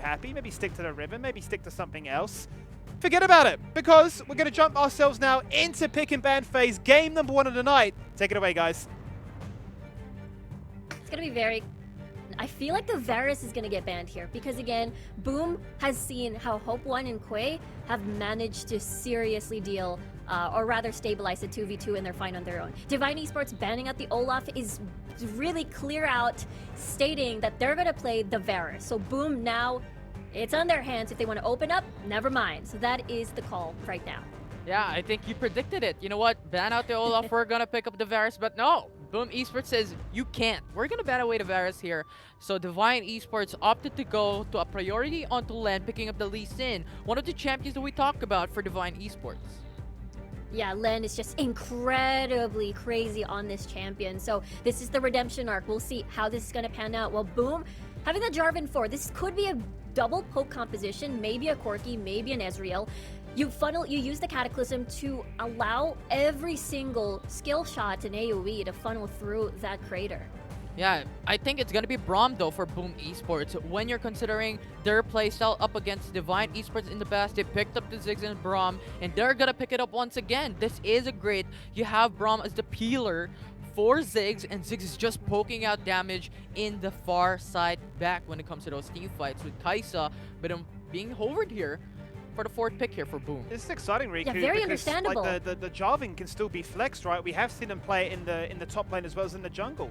happy. Maybe stick to the Riven, maybe stick to something else. Forget about it, because we're going to jump ourselves now into pick and ban phase, game number 1 of the night. Take it away, guys. It's going to be very... I feel like the Varus is going to get banned here because, again, Boom has seen how Hope 1 and Quay have managed to seriously deal, or rather stabilize the 2v2 and they're fine on their own. Divine Esports banning out the Olaf is really clear out, stating that they're going to play the Varus. So Boom now, it's on their hands. If they want to open up, never mind. So that is the call right now. Yeah, I think you predicted it. You know what? Ban out the Olaf, we're gonna pick up the Varus, but no. Boom Esports says, you can't. We're gonna ban away the Varus here. So Divine Esports opted to go to a priority onto lane, picking up the Lee Sin, one of the champions that we talked about for Divine Esports. Yeah, Len is just incredibly crazy on this champion. So this is the redemption arc. We'll see how this is going to pan out. Well, Boom, having the Jarvan 4, this could be a double poke composition, maybe a Corki, maybe an Ezreal. You use the Cataclysm to allow every single skill shot in AoE to funnel through that crater. Yeah, I think it's gonna be Braum though for Boom Esports. When you're considering their playstyle up against Divine Esports in the past, they picked up the Ziggs and Braum, and they're gonna pick it up once again. This is a great. You have Braum as the peeler for Ziggs, and Ziggs is just poking out damage in the far side back when it comes to those team fights with Kai'Sa, but being hovered here for the 4th pick here for Boom. This is exciting, Riku. Yeah, very because, understandable. Like, the Jarvan can still be flexed, right? We have seen him play it in the top lane as well as in the jungle.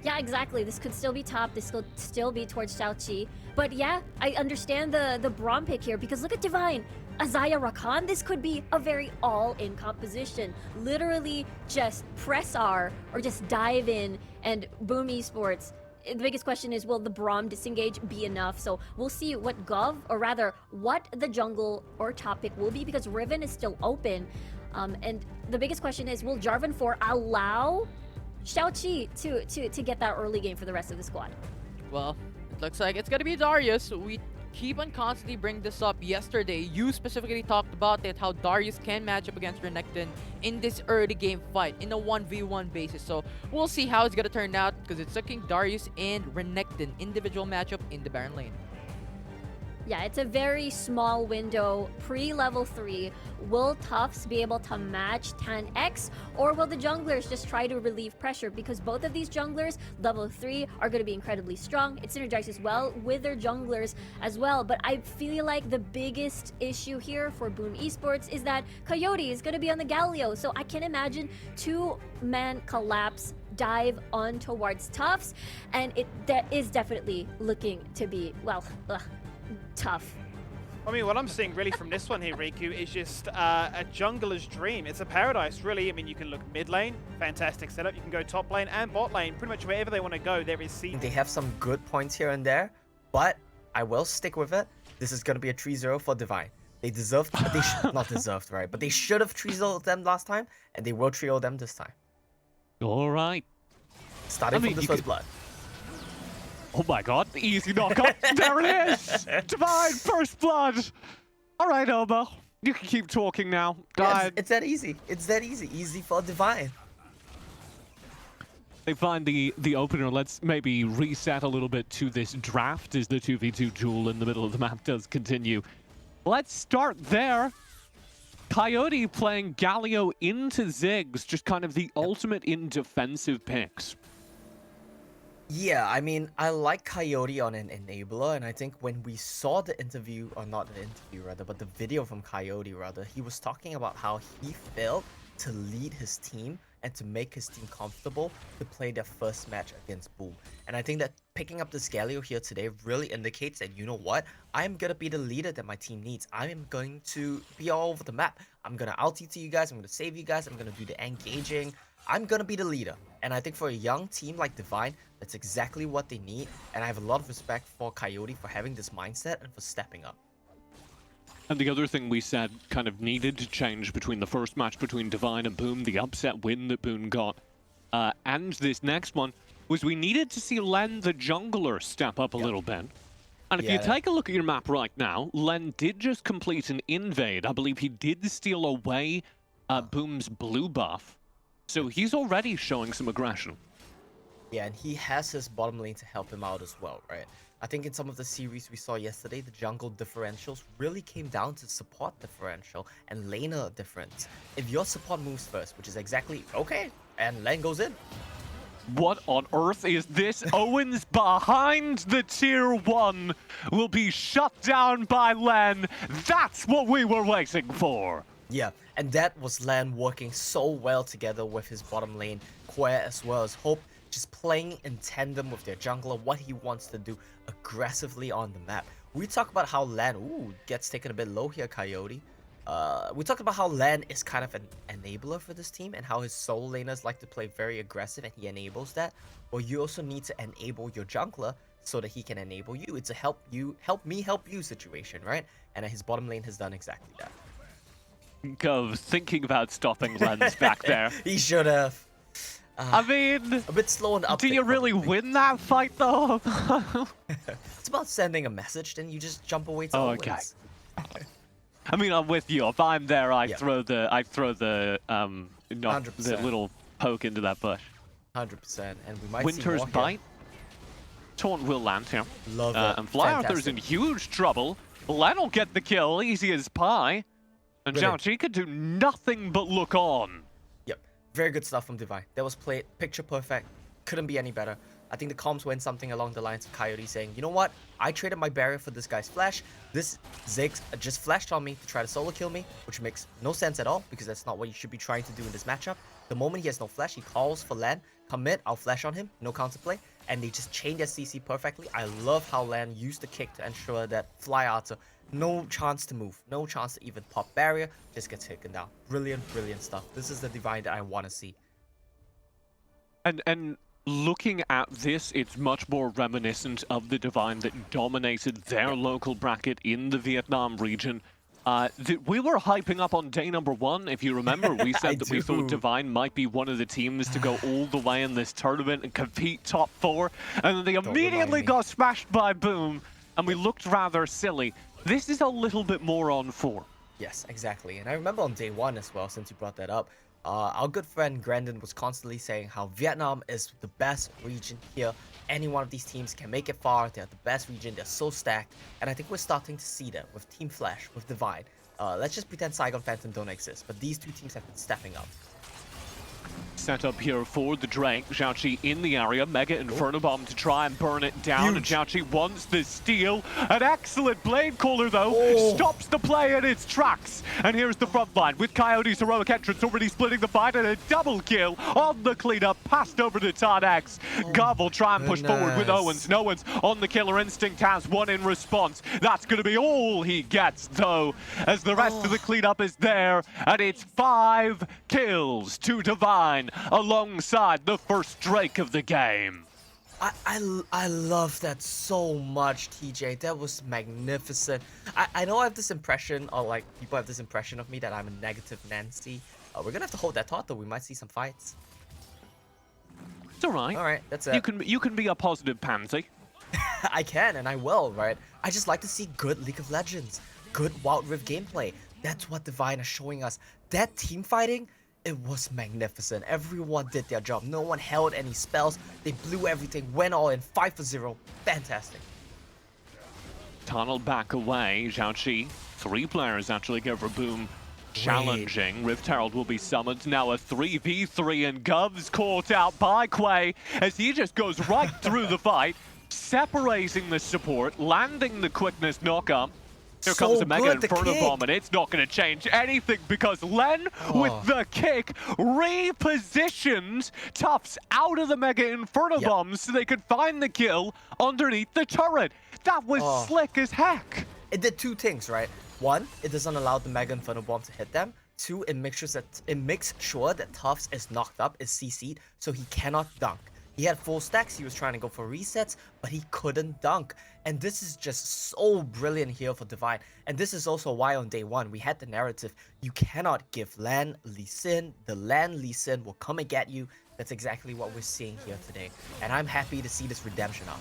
Yeah, exactly. This could still be top. This could still be towards Xiaoqi. But yeah, I understand the Braum pick here because look at Divine. Azaya Rakan, this could be a very all-in composition. Literally just press R or just dive in, and Boom Esports. The biggest question is, will the Braum disengage be enough? So we'll see what Gov, or rather, what the jungle or top pick will be because Riven is still open. And the biggest question is, will Jarvan 4 allow Xiaoqi to get that early game for the rest of the squad? Well, it looks like it's gonna be Darius. We keep on constantly bringing this up. Yesterday, you specifically talked about it, how Darius can match up against Renekton in this early game fight, in a 1v1 basis. So we'll see how it's gonna turn out, because it's looking Darius and Renekton individual matchup in the Baron lane. Yeah, it's a very small window, pre-level 3. Will Tufts be able to match 10x, or will the junglers just try to relieve pressure? Because both of these junglers, level 3, are going to be incredibly strong. It synergizes well with their junglers as well. But I feel like the biggest issue here for Boom Esports is that Coyote is going to be on the Galio. So I can imagine 2-man collapse dive on towards Tufts, and that is definitely looking to be, well, tough. I mean, what I'm seeing really from this one here, Riku, is just a jungler's dream. It's a paradise, really. I mean, you can look mid lane, fantastic setup. You can go top lane and bot lane. Pretty much wherever they want to go, there is season. They have some good points here and there, but I will stick with it. This is going to be a 3-0 for Divine. They deserved, not deserved, right? But they should have 3-0'd them last time, and they will 3-0 them this time. All right. Starting from the first blood. Oh my god, easy knockout. There it is! Divine first blood! Alright, Oba. You can keep talking now. Yeah, it's that easy. It's that easy. Easy for Divine. They find the opener. Let's maybe reset a little bit to this draft as the 2v2 duel in the middle of the map does continue. Let's start there. Coyote playing Galio into Ziggs, just kind of the ultimate in defensive picks. Yeah, I mean, I like Coyote on an enabler, and I think when we saw the interview, or not the interview rather, but the video from Coyote rather, he was talking about how he failed to lead his team and to make his team comfortable to play their first match against Boom. And I think that picking up the Galio here today really indicates that, you know what, I'm gonna be the leader that my team needs. I am going to be all over the map. I'm gonna out-TT you guys, I'm gonna save you guys, I'm gonna do the engaging. I'm gonna be the leader. And I think for a young team like Divine, that's exactly what they need. And I have a lot of respect for Coyote for having this mindset and for stepping up. And the other thing we said kind of needed to change between the first match between Divine and Boom, the upset win that Boom got, and this next one, was we needed to see Len the jungler step up a little bit. And if you take a look at your map right now, Len did just complete an invade. I believe he did steal away Boom's blue buff. So he's already showing some aggression. Yeah, and he has his bottom lane to help him out as well, right? I think in some of the series we saw yesterday, the jungle differentials really came down to support differential and laner difference. If your support moves first, which is exactly okay, and lane goes in. What on earth is this? Owens behind the tier 1 will be shut down by Len. That's what we were waiting for. Yeah, and that was Lan working so well together with his bottom lane, Quare as well as Hope, just playing in tandem with their jungler, what he wants to do aggressively on the map. We talk about how Lan, gets taken a bit low here, Coyote. We talked about how Lan is kind of an enabler for this team and how his solo laners like to play very aggressive and he enables that. Well, you also need to enable your jungler so that he can enable you. It's a help me help you situation, right? And his bottom lane has done exactly that. Gov thinking about stopping Len's back there. He should have. I mean, a bit slow on the uptick. Do you really win that fight though? It's about sending a message, then you just jump away to Owens. Okay. I mean, I'm with you. If I'm there, I Yeah. throw the not the 100%. little poke into that bush. 100%, and we might Winter's see more Bite. Taunt will land here. Here. Love it. And Fly Arthur's in huge trouble. Len will get the kill, easy as pie. And Brilliant. Zhao Qi could do nothing but look on. Yep, very good stuff from Divine. That was played picture perfect. Couldn't be any better. I think the comms went something along the lines of Coyote saying, you know what? I traded my barrier for this guy's flash. This Ziggs just flashed on me to try to solo kill me, which makes no sense at all because that's not what you should be trying to do in this matchup. The moment he has no flash, he calls for Lan. Commit, I'll flash on him. No counterplay. And they just chain their CC perfectly. I love how Lan used the kick to ensure that Fly Arthur, no chance to move, no chance to even pop barrier, just gets taken down. Brilliant, brilliant stuff. This is the Divine that I want to see. And looking at this, it's much more reminiscent of the Divine that dominated their local bracket in the Vietnam region. We were hyping up on day number 1, if you remember. We said that we thought Divine might be one of the teams to go all the way in this tournament and compete top 4. And then they immediately got smashed by Boom, and we looked rather silly. This is a little bit more on 4. Yes, exactly. And I remember on day 1 as well, since you brought that up, our good friend Grandin was constantly saying how Vietnam is the best region here. Any one of these teams can make it far. They're the best region. They're so stacked. And I think we're starting to see that with Team Flash, with Divine. Let's just pretend Saigon Phantom don't exist. But these two teams have been stepping up. Set up here for the Drake. Zhao Qi in the area. Mega Inferno Bomb to try and burn it down. And Zhao Qi wants the steal. An excellent Blade Caller, though, stops the play in its tracks. And here's the front line with Coyote's heroic entrance already splitting the fight and a double kill on the cleanup. Passed over to Tarnax. Gov will try and push forward with Owens. And Owens on the Killer Instinct has one in response. That's going to be all he gets, though, as the rest of the cleanup is there. And it's 5 kills to Divine, alongside the first Drake of the game. I love that so much, TJ. That was magnificent. I know I have this impression, or like people have this impression of me that I'm a negative Nancy. We're gonna have to hold that thought though. We might see some fights. It's alright. Alright, that's it. You can be a positive pansy. I can and I will, right? I just like to see good League of Legends, good Wild Rift gameplay. That's what Divine is showing us. That team fighting, it was magnificent. Everyone did their job. No one held any spells. They blew everything, went all in, 5-0. Fantastic. Tunnel back away. Zhao Qi, 3 players actually go for Boom. Challenging. Rift Herald will be summoned. Now a 3v3 and Gov's caught out by Quay as he just goes right through the fight, separating the support, landing the quickness knock-up. Here comes the Mega Inferno Bomb, and it's not going to change anything because Len, with the kick, repositioned Tufts out of the Mega Inferno Bomb so they could find the kill underneath the turret. That was slick as heck. It did 2 things, right? 1, it doesn't allow the Mega Inferno Bomb to hit them. 2, it makes sure that Tufts is knocked up, is CC'd, so he cannot dunk. He had full stacks, he was trying to go for resets, but he couldn't dunk. And this is just so brilliant here for Divine. And this is also why on day 1, we had the narrative, you cannot give Lan Lee Sin, the Lan Lee Sin will come and get you. That's exactly what we're seeing here today. And I'm happy to see this redemption arc.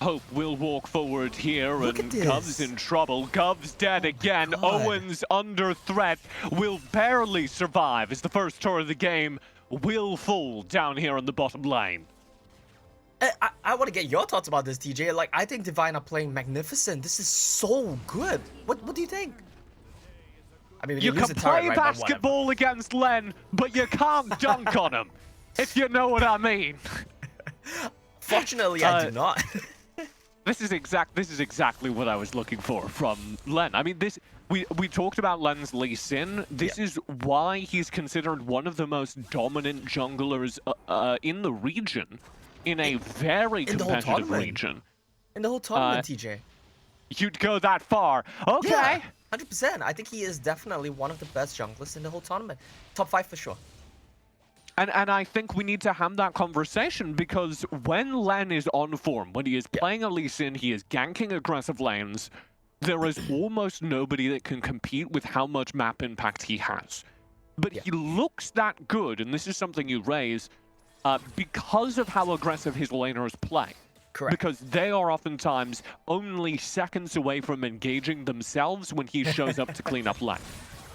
Hope will walk forward here, Look and at this. Gov's in trouble. Gov's dead again. God. Owens under threat, will barely survive as the first turret of the game will fall down here in the bottom lane. I want to get your thoughts about this, TJ. Like, I think Divine are playing magnificent. This is so good. What do you think? I mean, You they lose can the turret, play right, but whatever. basketball against Len, but you can't dunk on him. If you know what I mean. Fortunately, I do not. This is exactly what I was looking for from Len. I mean, we talked about Len's Lee Sin. This is why he's considered one of the most dominant junglers in the region, in a very competitive region. In the whole tournament, TJ. You'd go that far. Okay. Yeah, 100%. I think he is definitely one of the best junglers in the whole tournament. Top 5 for sure. And I think we need to have that conversation, because when Len is on form, when he is playing a Lee Sin, he is ganking aggressive lanes, there is almost nobody that can compete with how much map impact he has. But he looks that good, and this is something you raise, because of how aggressive his laners play. Correct. Because they are oftentimes only seconds away from engaging themselves when he shows up to clean up lane.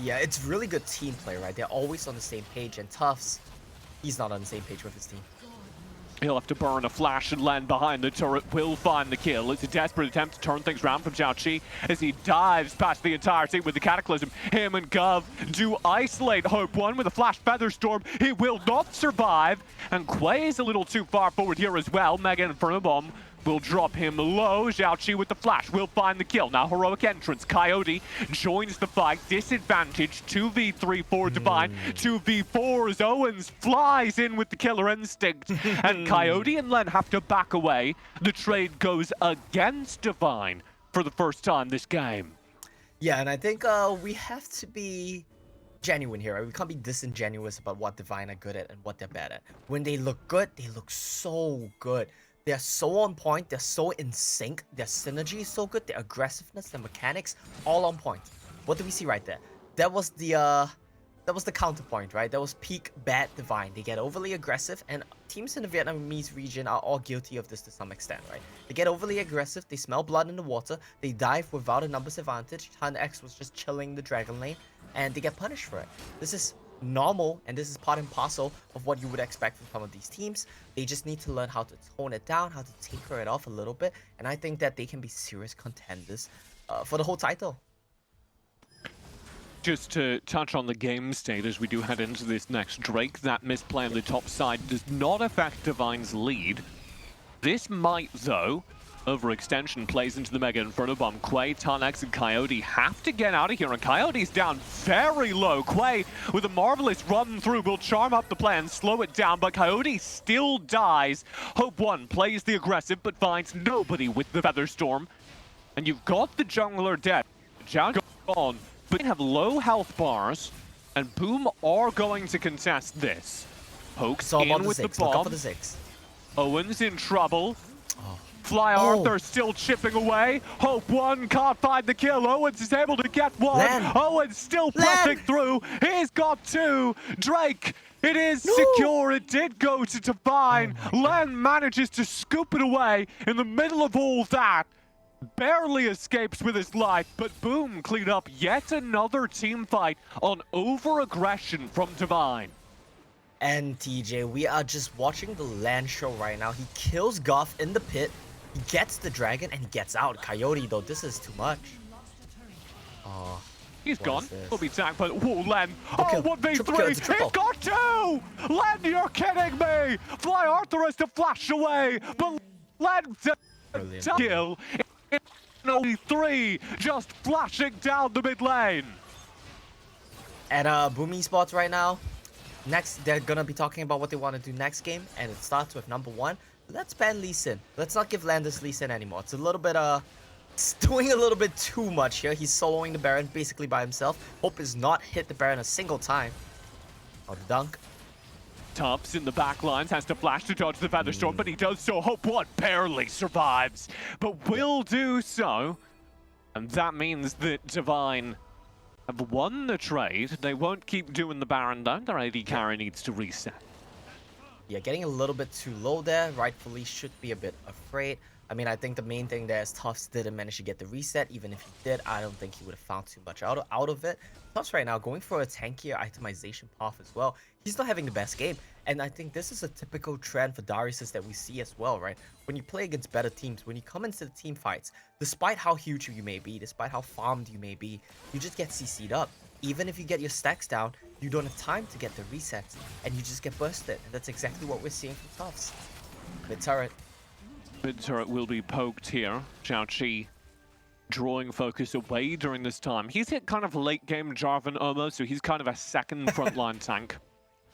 Yeah, it's really good team play, right? They're always on the same page, and Tufts, he's not on the same page with his team. He'll have to burn a flash and land behind the turret, will find the kill. It's a desperate attempt to turn things around from Xiaoqi as he dives past the entire team with the Cataclysm. Him and Gov do isolate Hope One with a flash Feather Storm. He will not survive, and Quay is a little too far forward here as well. Mega Inferno Bomb will drop him low. Xiaoqi with the flash will find the kill. Now heroic entrance. Coyote joins the fight. Disadvantage. 2v3 for Divine. 2v4 as Owens flies in with the killer instinct. And Coyote and Len have to back away. The trade goes against Divine for the first time this game. Yeah, and I think we have to be genuine here, right? We can't be disingenuous about what Divine are good at and what they're bad at. When they look good, they look so good. They're so on point, they're so in sync, their synergy is so good, their aggressiveness, their mechanics, all on point. What do we see right there? That was the counterpoint, right? That was peak bad Divine. They get overly aggressive, and teams in the Vietnamese region are all guilty of this to some extent, right? They get overly aggressive, they smell blood in the water, they dive without a numbers advantage. Han X was just chilling the dragon lane, and they get punished for it. This is normal, and this is part and parcel of what you would expect from some of these teams. They just need to learn how to tone it down, how to tinker it off a little bit, and I think that they can be serious contenders for the whole title. Just to touch on the game state as we do head into this next Drake, that misplay on the top side does not affect Divine's lead. This might, though. Overextension plays into the Mega Inferno Bomb. Quay, Tarnex, and Coyote have to get out of here, and Coyote's down very low. Quay, with a marvelous run through, will charm up the play and slow it down, but Coyote still dies. Hope One plays the aggressive, but finds nobody with the Feather Storm. And you've got the jungler dead. Zhao gone, but they have low health bars, and Boom are going to contest this. Pokes in with the bomb. Look out for the Ziggs. Owens in trouble. Fly Arthur still chipping away. Hope One can't find the kill. Owens is able to get one. Len. Owens still pressing through. He's got two. Drake, it is secure. It did go to Divine. Len manages to scoop it away in the middle of all that. Barely escapes with his life, but Boom cleaned up yet another team fight on over-aggression from Divine. And TJ, we are just watching the land show right now. He kills Goth in the pit, he gets the dragon, and he gets out. Coyote, though, this is too much. Oh, he's gone. He'll be tagged by Len. Okay, Oh, 1v3. He's got two! Len, you're kidding me! Fly Arthur has to flash away, but Len to kill. Only three, just flashing down the mid lane. At Boom Esports right now, next they're gonna be talking about what they want to do next game, and it starts with number 1. Let's ban Lee Sin. Let's not give Landis Lee Sin anymore. It's a little bit it's doing a little bit too much here. He's soloing the Baron basically by himself. Hope has not hit the Baron a single time. Oh, the dunk. Tubbs in the back lines has to flash to dodge the Feather Storm, but he does so. Hope One barely survives, but will do so. And that means that Divine have won the trade. They won't keep doing the Baron down. Their AD carry needs to reset. Yeah, getting a little bit too low there. Rightfully should be a bit afraid. I mean, I think the main thing there is Tufts didn't manage to get the reset. Even if he did, I don't think he would have found too much out of it. Tufts right now going for a tankier itemization path as well. He's not having the best game. And I think this is a typical trend for Darius that we see as well, right? When you play against better teams, when you come into the team fights, despite how huge you may be, despite how farmed you may be, you just get CC'd up. Even if you get your stacks down, you don't have time to get the resets, and you just get bursted. And that's exactly what we're seeing from Tufts. Mid turret. Mid turret will be poked here. Xiaoqi drawing focus away during this time. He's hit kind of late game Jarvan almost, so he's kind of a second frontline tank.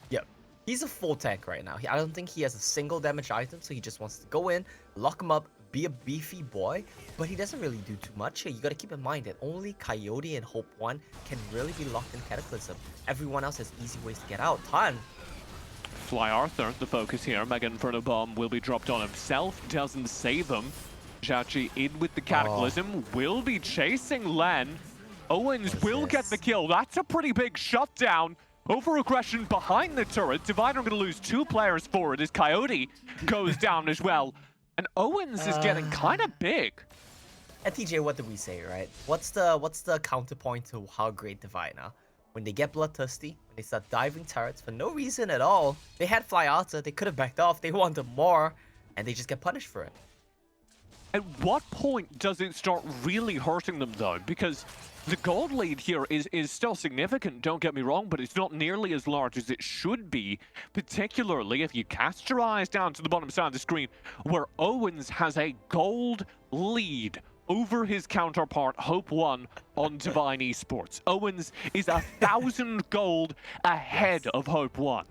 Yep. He's a full tank right now. I don't think he has a single damage item, so he just wants to go in, lock him up, be a beefy boy, but he doesn't really do too much here. You gotta keep in mind that only Coyote and Hope 1 can really be locked in Cataclysm. Everyone else has easy ways to get out. Tan. Fly Arthur, the focus here. Mega Inferno Bomb will be dropped on himself, doesn't save him. Xiaoqi in with the Cataclysm, will be chasing Len. Owens will get the kill. That's a pretty big shutdown. Over-aggression behind the turret. Divine are going to lose 2 players forward as Coyote goes down as well. And Owens is getting kind of big. And TJ, what do we say, right? What's the counterpoint to how great Divine are? When they get bloodthirsty, when they start diving turrets for no reason at all, they had Fly Arthur, they could have backed off, they wanted more, and they just get punished for it. At what point does it start really hurting them, though? Because the gold lead here is still significant, don't get me wrong, but it's not nearly as large as it should be, particularly if you cast your eyes down to the bottom side of the screen, where Owens has a gold lead over his counterpart, Hope 1, on Divine Esports. Owens is 1,000 gold ahead of Hope 1.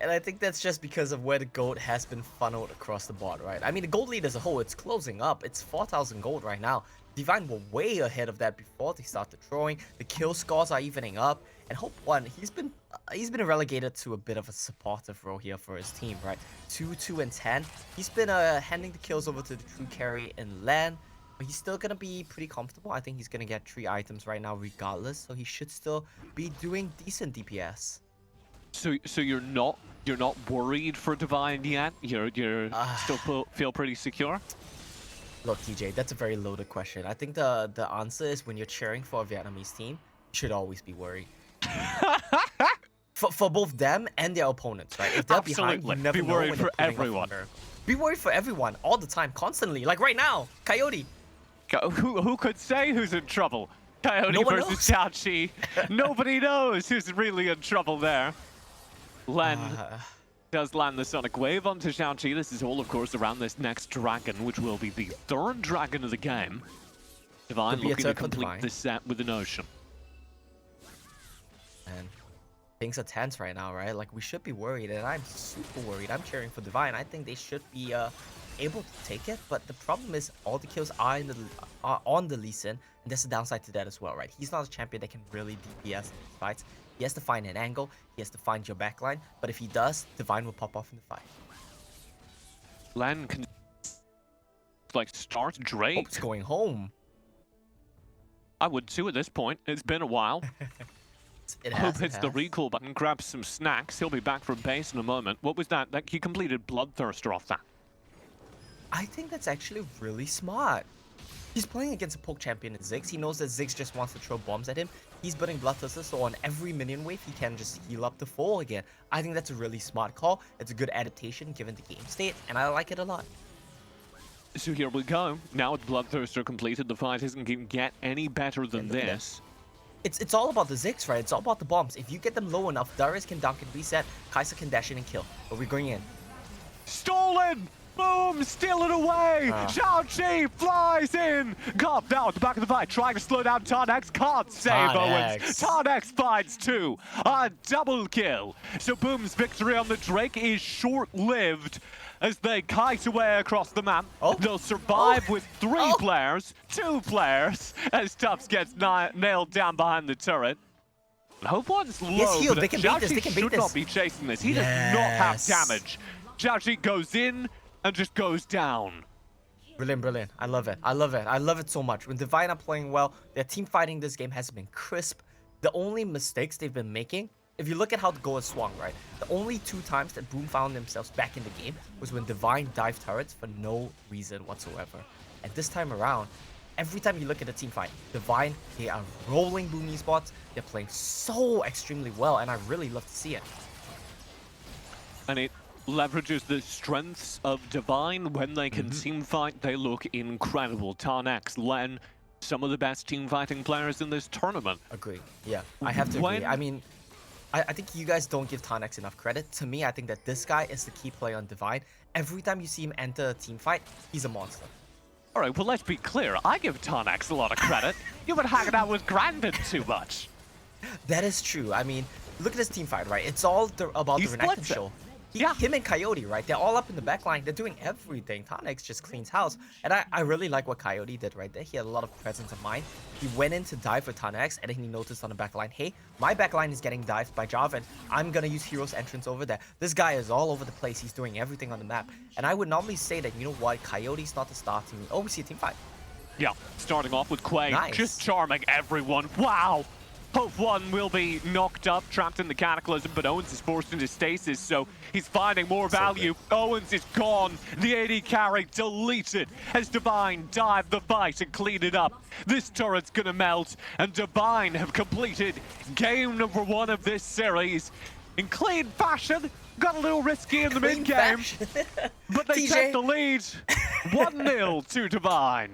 And I think that's just because of where the gold has been funneled across the board, right? I mean, the gold lead as a whole, it's closing up. It's 4,000 gold right now. Divine were way ahead of that before they started throwing. The kill scores are evening up. And Hope 1, he's been relegated to a bit of a supportive role here for his team, right? 2, 2, and 10. He's been handing the kills over to the true carry in LAN. But he's still gonna be pretty comfortable. I think he's gonna get 3 items right now regardless. So he should still be doing decent DPS. So you're not worried for Divine yet? You're still feel pretty secure? Look, TJ, that's a very loaded question. I think the answer is when you're cheering for a Vietnamese team, you should always be worried. for both them and their opponents, right? If they're Absolutely. behind, you never be know worried when for they're putting up everyone. a miracle. Be worried for everyone, all the time, constantly. Like right now, Coyote. Who could say who's in trouble? Coyote No one versus knows. Xiaoqi. Nobody knows who's really in trouble there. Len does land the Sonic Wave onto Xiaoqi. This is all, of course, around this next dragon, which will be the 3rd dragon of the game. Divine looking to complete this set with an Ocean. And things are tense right now, right? Like, we should be worried, and I'm super worried. I'm cheering for Divine. I think they should be able to take it, but the problem is all the kills are on the Lee Sin, and there's a downside to that as well, right? He's not a champion that can really DPS in these fights. He has to find an angle, he has to find your backline, but if he does, Divine will pop off in the fight. Len can start Drake. Hope's going home. I would too at this point. It's been a while. Hope hits the recall button, grabs some snacks. He'll be back from base in a moment. What was that? He completed Bloodthirster off that. I think that's actually really smart. He's playing against a poke champion in Ziggs. He knows that Ziggs just wants to throw bombs at him. He's building Bloodthirster, so on every minion wave, he can just heal up to full again. I think that's a really smart call. It's a good adaptation given the game state, and I like it a lot. So here we go. Now with Bloodthirster completed, the fight isn't going to get any better than this. It's all about the Ziggs, right? It's all about the bombs. If you get them low enough, Darius can dunk and reset, Kai'Sa can dash in and kill. But we're going in. Stolen! Boom! Steal it away! Xiaoqi flies in! Carp now at the back of the fight, trying to slow down Tarnex. Can't save Owens. Tarnex finds 2. A double kill. So Boom's victory on the Drake is short-lived as they kite away across the map. They'll survive with 3 players, 2 players, as Tufts gets nailed down behind the turret. Hope One's low, but they can beat this. They can beat should this. not be chasing this. He does not have damage. Xiaoqi goes in and just goes down. Brilliant, brilliant. I love it. I love it. I love it so much. When Divine are playing well, their team fighting this game has been crisp. The only mistakes they've been making if you look at how the goal is swung, right? The only 2 times that Boom found themselves back in the game was when Divine dived turrets for no reason whatsoever. And this time around, every time you look at the team fight, Divine, they are rolling Boom Esports. They're playing so extremely well, and I really love to see it. And it leverages the strengths of Divine. When they can team fight, they look incredible. Tarnax, Len, some of the best team fighting players in this tournament. Agree. Yeah, I have to agree. I mean, I think you guys don't give Tarnax enough credit. To me, I think that this guy is the key player on Divine. Every time you see him enter a team fight, he's a monster. All right, well, let's be clear. I give Tarnax a lot of credit. You've been hanging out with Grandin too much. That is true. I mean, look at this team fight, right? It's all about He the Renekton splits it. show. Yeah. Him and Coyote, right? They're all up in the back line. They're doing everything. Tarnax just cleans house. And I really like what Coyote did right there. He had a lot of presence of mind. He went in to dive for Tarnax, and then he noticed on the back line, hey, my back line is getting dived by Jarvan. I'm going to use Hero's entrance over there. This guy is all over the place. He's doing everything on the map. And I would normally say that, you know what, Coyote's not the star team. Oh, we see a team fight. Yeah, starting off with Quay, Nice. just charming everyone. Wow! Hope 1 will be knocked up, trapped in the Cataclysm, but Owens is forced into stasis, so he's finding more value. Owens is gone. The AD carry deleted as Divine dived the fight and cleaned it up. This turret's gonna melt, and Divine have completed game number 1 of this series in clean fashion. Got a little risky in the Clean mid-game, fashion. but they TJ. take the lead. 1-0 to Divine.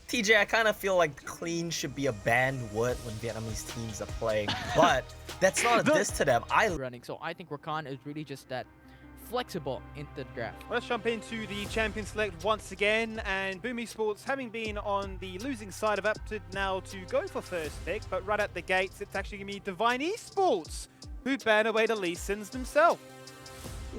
TJ, I kind of feel like clean should be a banned word when Vietnamese teams are playing, but that's not a diss to them. Running. So I think Rakan is really just that flexible into the draft. Let's jump into the champion select once again, and Boom Esports, having been on the losing side, have opted now to go for first pick, but right at the gates, it's actually going to be Divine Esports, who ban away the Lee Sins themselves.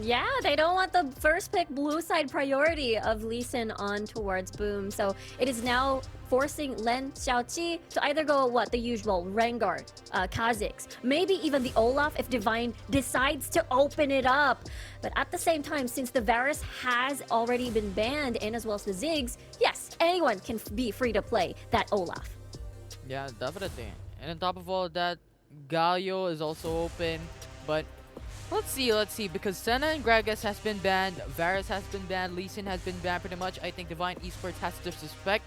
Yeah, they don't want the first pick blue side priority of Lee Sin on towards Boom. So it is now forcing Len Xiaoqi to either go the usual Rengar, Kha'Zix, maybe even the Olaf if Divine decides to open it up. But at the same time, since the Varus has already been banned and as well as the Ziggs, yes, anyone can be free to play that Olaf. Yeah, definitely. And on top of all of that, Galio is also open, but let's see, because Senna and Gragas has been banned, Varus has been banned, Lee Sin has been banned pretty much. I think Divine Esports has disrespect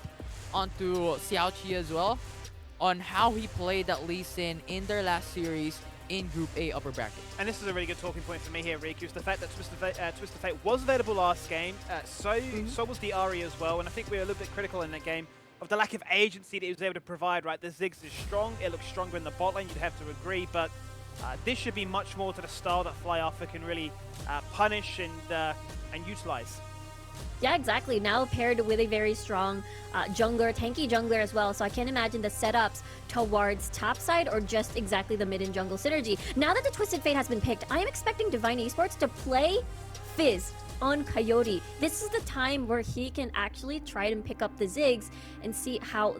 onto Xiaoqi as well on how he played that Lee Sin in their last series in Group A upper bracket. And this is a really good talking point for me here, Riku, is the fact that Twisted Fate was available last game, so was the Ari as well, and I think we were a little bit critical in that game of the lack of agency that he was able to provide, right? The Ziggs is strong, it looks stronger in the bot lane, you'd have to agree, but this should be much more to the style that Fly Alpha can really punish and utilize. Yeah, exactly. Now paired with a very strong jungler, tanky jungler as well. So I can't imagine the setups towards top side or just exactly the mid and jungle synergy. Now that the Twisted Fate has been picked, I am expecting Divine Esports to play Fizz on Coyote. This is the time where he can actually try and pick up the Ziggs and see how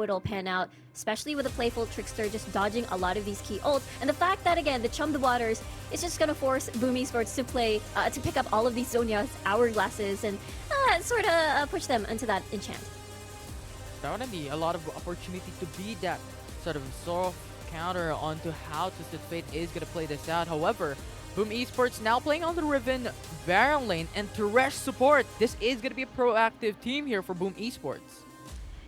it'll pan out, especially with a playful Trickster just dodging a lot of these key ults. And the fact that, again, the Chum the Waters is just going to force Boom Esports to play, to pick up all of these Zhonya's hourglasses and sort of push them into that enchant. There would be a lot of opportunity to be that sort of soft counter onto how Twisted Fate is going to play this out. However, Boom Esports now playing on the Riven, Baron lane, and Thresh support. This is going to be a proactive team here for Boom Esports.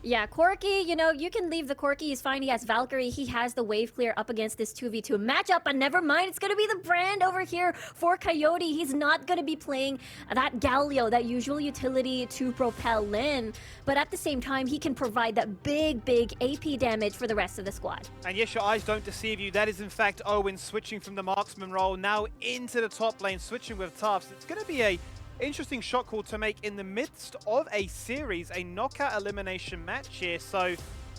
Yeah, Corki, you know, you can leave the Corki. He's fine. He has Valkyrie. He has the wave clear up against this 2v2 matchup. But never mind. It's going to be the brand over here for Coyote. He's not going to be playing that Galio, that usual utility to propel Lin. But at the same time, he can provide that big AP damage for the rest of the squad. And yes, your eyes don't deceive you. That is, in fact, Owen switching from the marksman role now into the top lane, switching with Tufts. It's going to be a interesting shot call to make in the midst of a series, a knockout elimination match here. So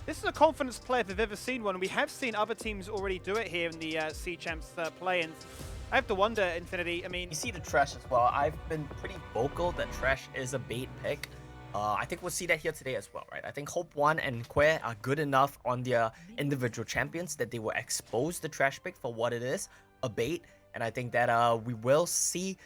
this is a confidence play if I've ever seen one. We have seen other teams already do it here in the C Champs play, and I have to wonder, Infinity, I mean... You see the Thresh as well. I've been pretty vocal that Thresh is a bait pick. I think we'll see that here today as well, right? I think Hope 1 and Quay are good enough on their individual champions that they will expose the Thresh pick for what it is, a bait. And I think that we will see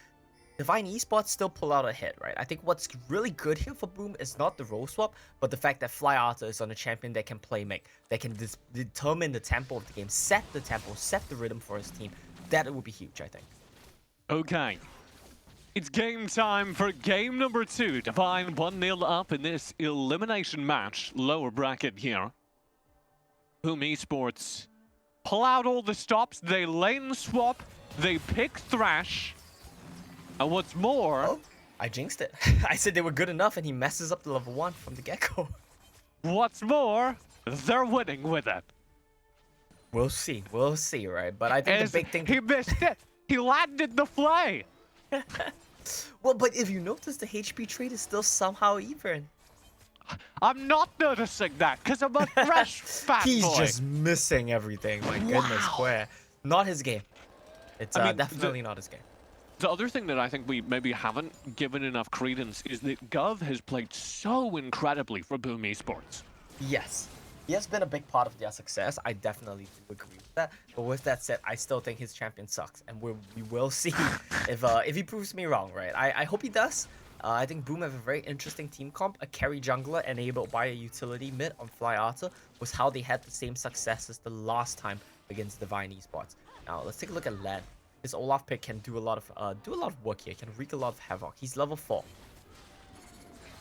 Divine Esports still pull out a hit, right? I think what's really good here for Boom is not the role swap, but the fact that Fly Arthur is on a champion that can play make, that can determine the tempo of the game, set the tempo, set the rhythm for his team. That would be huge, I think. Okay. It's game time for game number 2. Divine 1-0 up in this elimination match. Lower bracket here. Boom Esports pull out all the stops. They lane swap. They pick Thrash. And what's more... Oh, I jinxed it. I said they were good enough and he messes up the level 1 from the get-go. What's more, they're winning with it. We'll see, right? But I think the big thing... He missed it. He landed the flay. Well, but if you notice, the HP trade is still somehow even. I'm not noticing that because I'm a Thresh fanboy. He's just missing everything. My goodness, Square. Not his game. It's definitely not his game. The other thing that I think we maybe haven't given enough credence is that Gov has played so incredibly for Boom Esports. Yes. He has been a big part of their success. I definitely do agree with that. But with that said, I still think his champion sucks. And we will see if he proves me wrong, right? I hope he does. I think Boom have a very interesting team comp. A carry jungler enabled by a utility mid on Fly Arthur was how they had the same success as the last time against Divine Esports. Now, let's take a look at Len. His Olaf pick can do a lot of work here. Can wreak a lot of havoc. He's level 4.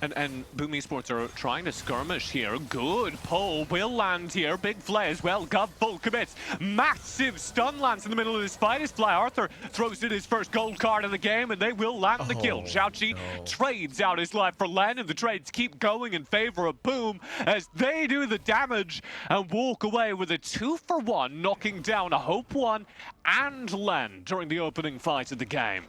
And Boom Esports are trying to skirmish here. Good pull will land here. Big Flay as well. Gov full commits. Massive stun lands in the middle of this fight as Fly Arthur throws in his first gold card of the game, and they will land the kill. Xiaoqi trades out his life for Len, and the trades keep going in favor of Boom as they do the damage and walk away with a 2-for-1, knocking down a Hope 1 and Len during the opening fight of the game.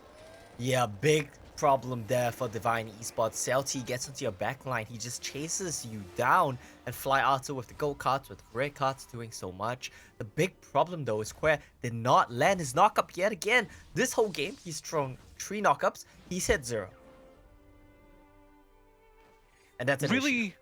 Yeah, big problem there for Divine Esports. Seotenber gets into your backline, he just chases you down, and Fly Arthur with the gold cards, with red cards doing so much. The big problem though is Square did not land his knockup yet again. This whole game, he's thrown 3 knockups, he's hit 0. And that's an issue.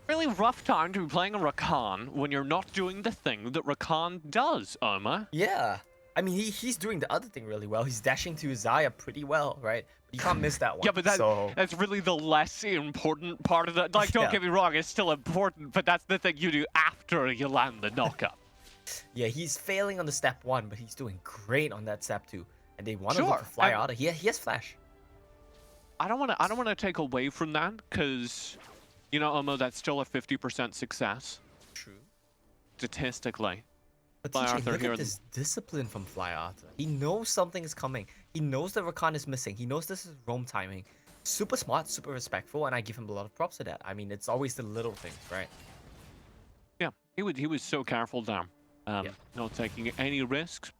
Really rough time to be playing a Rakan when you're not doing the thing that Rakan does, Oma. Yeah. I mean, he's doing the other thing really well. He's dashing to Zaya pretty well, right? But you can't miss that one. Yeah, but that's really the less important part of that. Like, don't get me wrong, it's still important, but that's the thing you do after you land the knockup. Yeah, he's failing on the step 1, but he's doing great on that step 2. And they want to look for Fly Arthur. He has flash. I don't want to take away from that, because, you know, Omo, that's still a 50% success. True. Statistically. But TJ, look at this discipline from Fly Arthur. He knows something is coming. He knows that Rakan is missing. He knows this is roam timing. Super smart, super respectful, and I give him a lot of props to that. I mean, it's always the little things, right? Yeah, he was so careful down. Not taking any risks.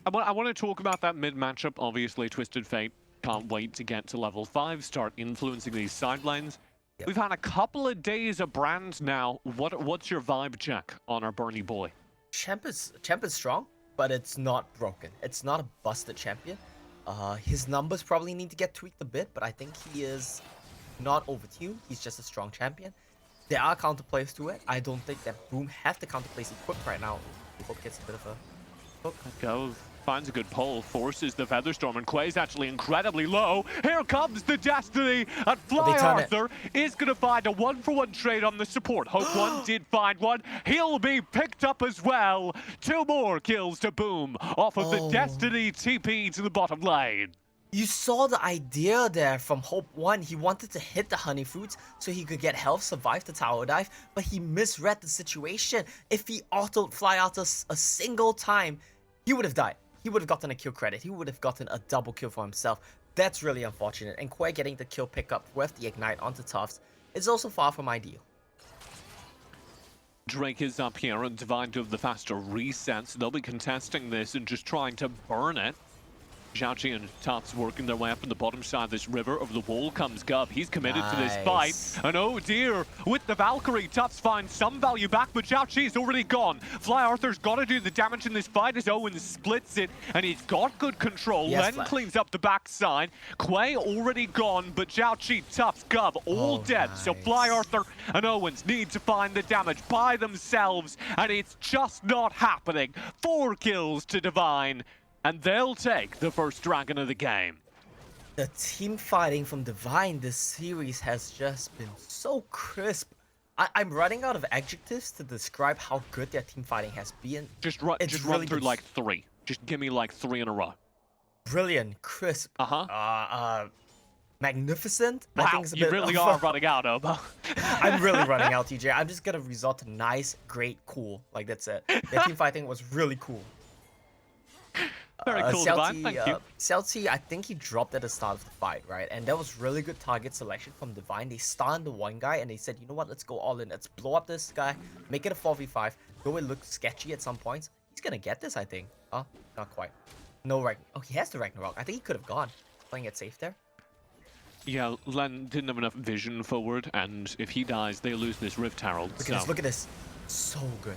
I want to talk about that mid matchup. Obviously, Twisted Fate can't wait to get to level 5, start influencing these side lanes. Yep. We've had a couple of days of Brand now. What's your vibe check on our Bernie boy? Champ is strong, but it's not broken. It's not a busted champion. His numbers probably need to get tweaked a bit, but I think he is not overtuned. He's just a strong champion. There are counterplays to it. I don't think that Boom have the counterplays equipped right now. We hope gets a bit of a hook. Go. Finds a good pull, forces the Featherstorm, and Quay's actually incredibly low. Here comes the Destiny, and Fly Arthur is going to find a 1-for-1 trade on the support. Hope 1 did find one. He'll be picked up as well. 2 more kills to Boom off of the Destiny TP to the bottom lane. You saw the idea there from Hope 1. He wanted to hit the honey fruits so he could get health, survive the tower dive, but he misread the situation. If he autoed Fly Arthur a single time, he would have died. He would have gotten a kill credit. He would have gotten a double kill for himself. That's really unfortunate. And Quay getting the kill pickup with the Ignite onto Tufts is also far from ideal. Drake is up here and Divine to have the faster resets. They'll be contesting this and just trying to burn it. Xiaoqi and Tufts working their way up in the bottom side of this river. Over the wall comes Gub. He's committed to this fight. And oh dear, with the Valkyrie, Tufts finds some value back, but Xiaoqi's already gone. Fly Arthur's got to do the damage in this fight as Owen splits it, and he's got good control. Len cleans up the backside. Quay already gone, but Xiaoqi, Tufts, Gub all dead. So Fly Arthur and Owens need to find the damage by themselves, and it's just not happening. 4 kills to Divine. and they'll take the first dragon of the game. The team fighting from Divine this series has just been so crisp. I'm running out of adjectives to describe how good their team fighting has been. Just run through like 3. Just give me like 3 in a row. Brilliant, crisp, magnificent. Wow, I think it's a you bit really are running out, Oba. I'm really running out, TJ. I'm just gonna resort to nice, great, cool. Like, that's it. Their team fighting was really cool. Very cool, Divine. Thank you. Seotenber, I think he dropped at the start of the fight, right? And that was really good target selection from Divine. They stunned the one guy and they said, you know what, let's go all in. Let's blow up this guy, make it a 4v5, though it looked sketchy at some points. He's gonna get this, I think. Oh, not quite. No Ragnarok. Oh, he has the Ragnarok. I think he could have gone. Playing it safe there. Yeah, Len didn't have enough vision forward, and if he dies, they lose this Rift Herald. Look at this. So good.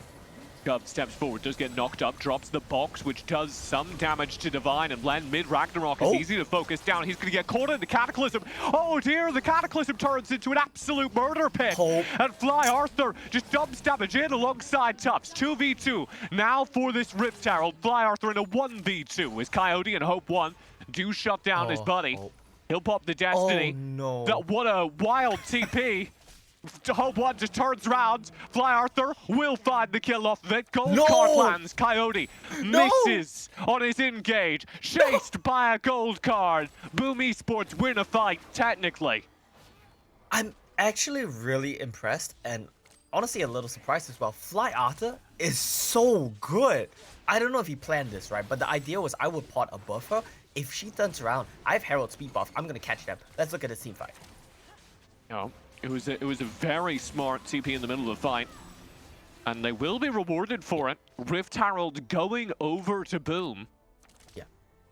Gov steps forward, does get knocked up, drops the box, which does some damage to Divine, and Len mid-Ragnarok is easy to focus down. He's going to get caught in the Cataclysm. Oh dear, the Cataclysm turns into an absolute murder pit. And Fly Arthur just dumps damage in alongside Tufts. 2v2 now for this Rift Herald. Fly Arthur in a 1v2 as Coyote and Hope 1 do shut down his buddy. He'll pop the Destiny. Oh no. What a wild TP. Hope 1 just turns around. Fly Arthur will find the kill off of it. Gold card lands. Coyote misses on his engage. Chased by a gold card. Boom Esports win a fight, technically. I'm actually really impressed and honestly a little surprised as well. Fly Arthur is so good. I don't know if he planned this, right? But the idea was I would pot above her. If she turns around, I have Herald speed buff. I'm going to catch them. Let's look at this team fight. Oh. It was a very smart TP in the middle of the fight, and they will be rewarded for it. Rift Herald going over to Boom. Yeah,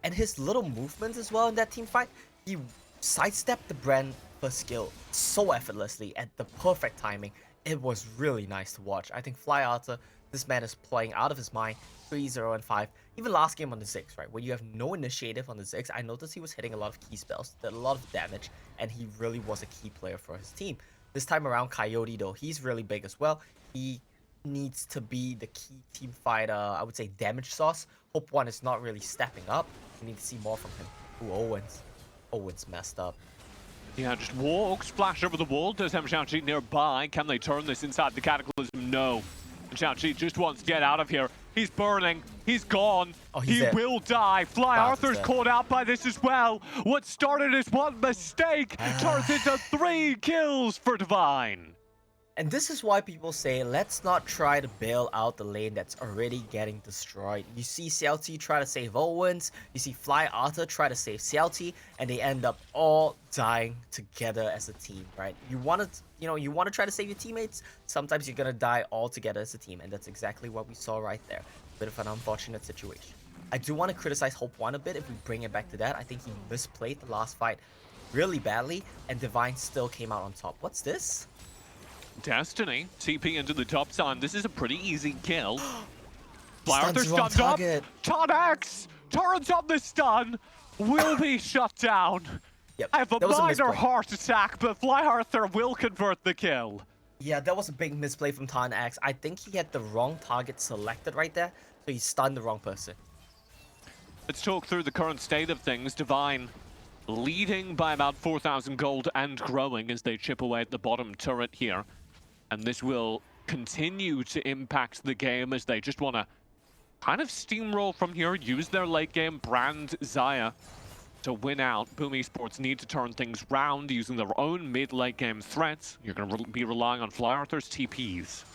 and his little movements as well in that team fight, he sidestepped the Brand first skill so effortlessly at the perfect timing. It was really nice to watch. I think Fly Arthur, this man is playing out of his mind. 3-0 and 5. Even last game on the Ziggs, right? Where you have no initiative on the Ziggs, I noticed he was hitting a lot of key spells, did a lot of damage, and he really was a key player for his team. This time around, Coyote, though, he's really big as well. He needs to be the key team fighter, I would say damage source. Hope 1 is not really stepping up. We need to see more from him. Ooh, Owens. Owens messed up. Yeah, just walks, flash over the wall. Does have Xiaoqi nearby. Can they turn this inside the Cataclysm? No. Xiaoqi just wants to get out of here. He's burning. He's gone. He will die. Fly Arthur's caught out by this as well. What started as one mistake turns into 3 kills for Divine. And this is why people say, let's not try to bail out the lane that's already getting destroyed. You see Seotenber try to save Owens, you see Fly Arthur try to save Seotenber, and they end up all dying together as a team, right? You want to try to save your teammates, sometimes you're gonna die all together as a team, and that's exactly what we saw right there. Bit of an unfortunate situation. I do want to criticize Hope 1 a bit if we bring it back to that. I think he misplayed the last fight really badly, and Divine still came out on top. What's this? Destiny, TP into the top side. This is a pretty easy kill. Fly Arthur stunned up. Tonex turns on the stun. Will be shut down. Yep, I have a minor heart attack, but Fly Arthur will convert the kill. Yeah, that was a big misplay from Tonex. I think he had the wrong target selected right there, so he stunned the wrong person. Let's talk through the current state of things. Divine leading by about 4,000 gold and growing as they chip away at the bottom turret here. And this will continue to impact the game as they just want to kind of steamroll from here, use their late game brand Xayah to win out. Boom Esports need to turn things round using their own mid-late game threats. You're going to be relying on Fly Arthur's TPs.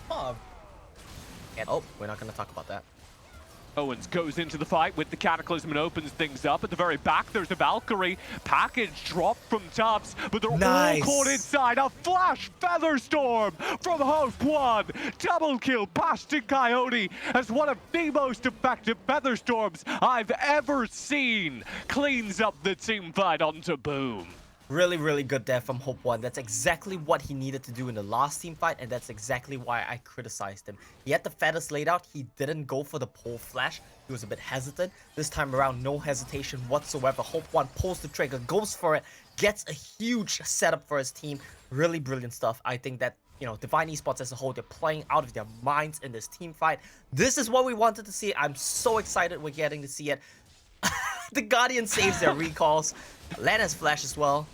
Oh, we're not going to talk about that. Owens goes into the fight with the Cataclysm and opens things up. At the very back, there's a Valkyrie. Package dropped from Tufts, but they're all caught inside. A flash Featherstorm from Hope 1. Double kill Bastion Coyote as one of the most effective Featherstorms I've ever seen. Cleans up the team fight onto Boom. Really, really good there from Hope One. That's exactly what he needed to do in the last team fight, and that's exactly why I criticized him. He had the feathers laid out. He didn't go for the pole flash. He was a bit hesitant. This time around, no hesitation whatsoever. Hope One pulls the trigger, goes for it, gets a huge setup for his team. Really brilliant stuff. I think that, you know, Divine Esports as a whole, they're playing out of their minds in this team fight. This is what we wanted to see. I'm so excited we're getting to see it. The Guardian saves their recalls. Len has flash as well.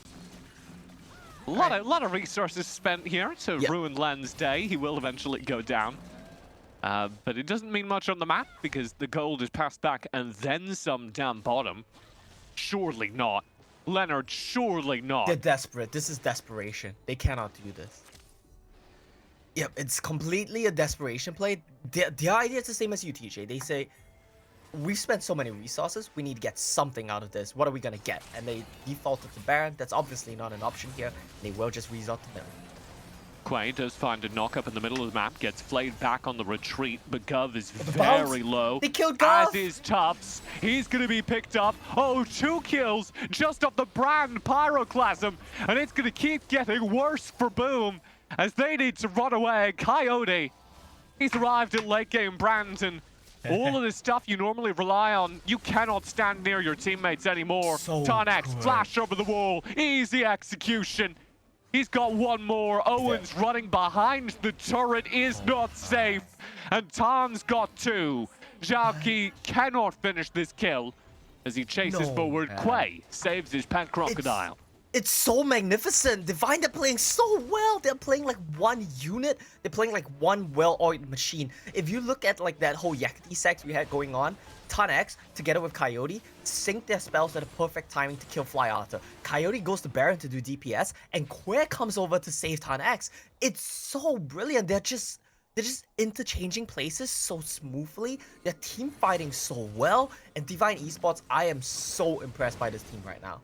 A lot of resources spent here to ruin Len's day. He will eventually go down. But it doesn't mean much on the map because the gold is passed back and then some down bottom. Surely not. Leonard, surely not. They're desperate. This is desperation. They cannot do this. Yep, it's completely a desperation play. Their idea is the same as you, TJ. They say, we've spent so many resources, we need to get something out of this. What are we gonna get? And they defaulted to Baron. That's obviously not an option here. They will just resort to Baron. Quay does find a knock up in the middle of the map, gets flayed back on the retreat, but Gov is very low. They killed Gov! As is Tufts. He's gonna be picked up. Oh, 2 kills just off the Brand Pyroclasm, and it's gonna keep getting worse for Boom as they need to run away. Coyote, he's arrived in late game Brand, and all of this stuff you normally rely on, you cannot stand near your teammates anymore. Tarnex, flash over the wall, easy execution. He's got one more. Owen's running behind the turret, is not safe. And Tan's got 2. Zhaoqi cannot finish this kill as he chases forward. Quay saves his pet crocodile. It's so magnificent. Divine, they're playing so well. They're playing like one unit. They're playing like one well-oiled machine. If you look at like that whole Yakety sex we had going on, Tarnex, together with Coyote, sync their spells at a perfect timing to kill Fly Arthur. Coyote goes to Baron to do DPS, and Quay comes over to save Tarnex. It's so brilliant. They're just interchanging places so smoothly. They're team fighting so well. And Divine Esports, I am so impressed by this team right now.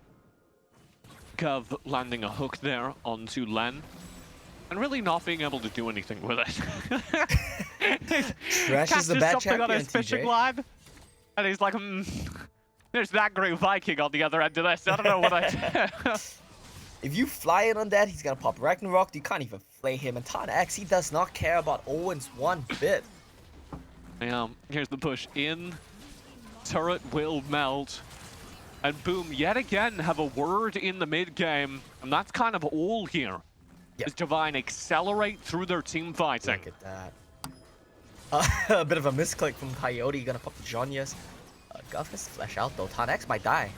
Gov landing a hook there onto Len, and really not being able to do anything with it. Trash is the bad something champion, on his fishing line, and he's like, there's that great Viking on the other end of this. I don't know what I do. If you fly in on that, he's gonna pop Ragnarok. You can't even flay him. And Tarnex, he does not care about Owens one bit. Yeah, here's the push in. Turret will melt. And Boom, yet again, have a word in the mid-game. And that's kind of all here. Yep. As Divine accelerate through their team fighting. Look at that. A bit of a misclick from Coyote. Gonna pop the Jonyas. Gov has to flash out though. Tarnex might die.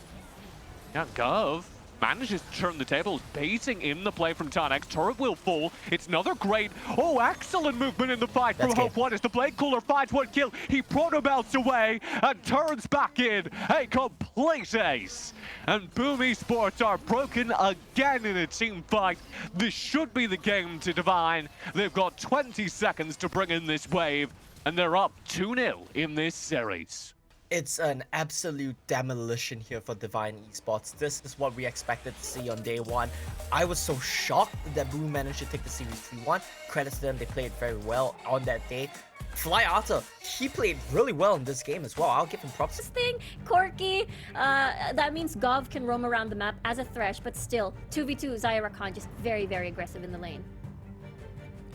Yeah, Gov manages to turn the tables, baiting in the play from Tarnex. Turret will fall. It's another great, excellent movement in the fight from Hope One as the Blade Cooler finds 1 kill. He proto-belts away and turns back in. A complete ace. And Boom Esports are broken again in a team fight. This should be the game to Divine. They've got 20 seconds to bring in this wave, and they're up 2-0 in this series. It's an absolute demolition here for Divine Esports. This is what we expected to see on day 1. I was so shocked that Boom managed to take the series 3-1. Credits to them, they played very well on that day. Fly Arthur, he played really well in this game as well. I'll give him props. This thing, quirky. That means Gov can roam around the map as a Thresh, but still, 2v2 Xayah Rakan just very, very aggressive in the lane.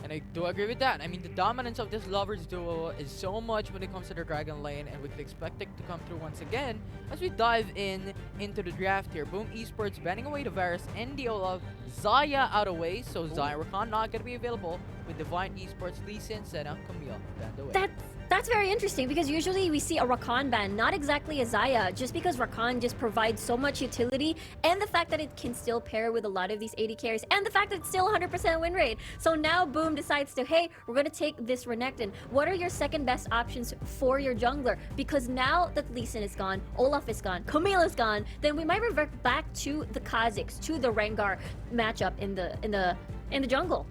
And I do agree with that. I mean, the dominance of this Lovers duo is so much when it comes to the Dragon lane, and we could expect it to come through once again as we dive into the draft here. Boom Esports banning away the Varus and the Olaf. Xayah out of way, so Xayah Rakan not going to be available with Divine Esports, Lee Sin, Senna, Camille banned away. That's very interesting because usually we see a Rakan ban, not exactly a Xayah, just because Rakan just provides so much utility, and the fact that it can still pair with a lot of these AD carries, and the fact that it's still 100% win rate. So now Boom decides to, hey, we're going to take this Renekton. What are your second best options for your jungler? Because now that Lee Sin is gone, Olaf is gone, Camille is gone, then we might revert back to the Kha'Zix, to the Rengar matchup in the jungle.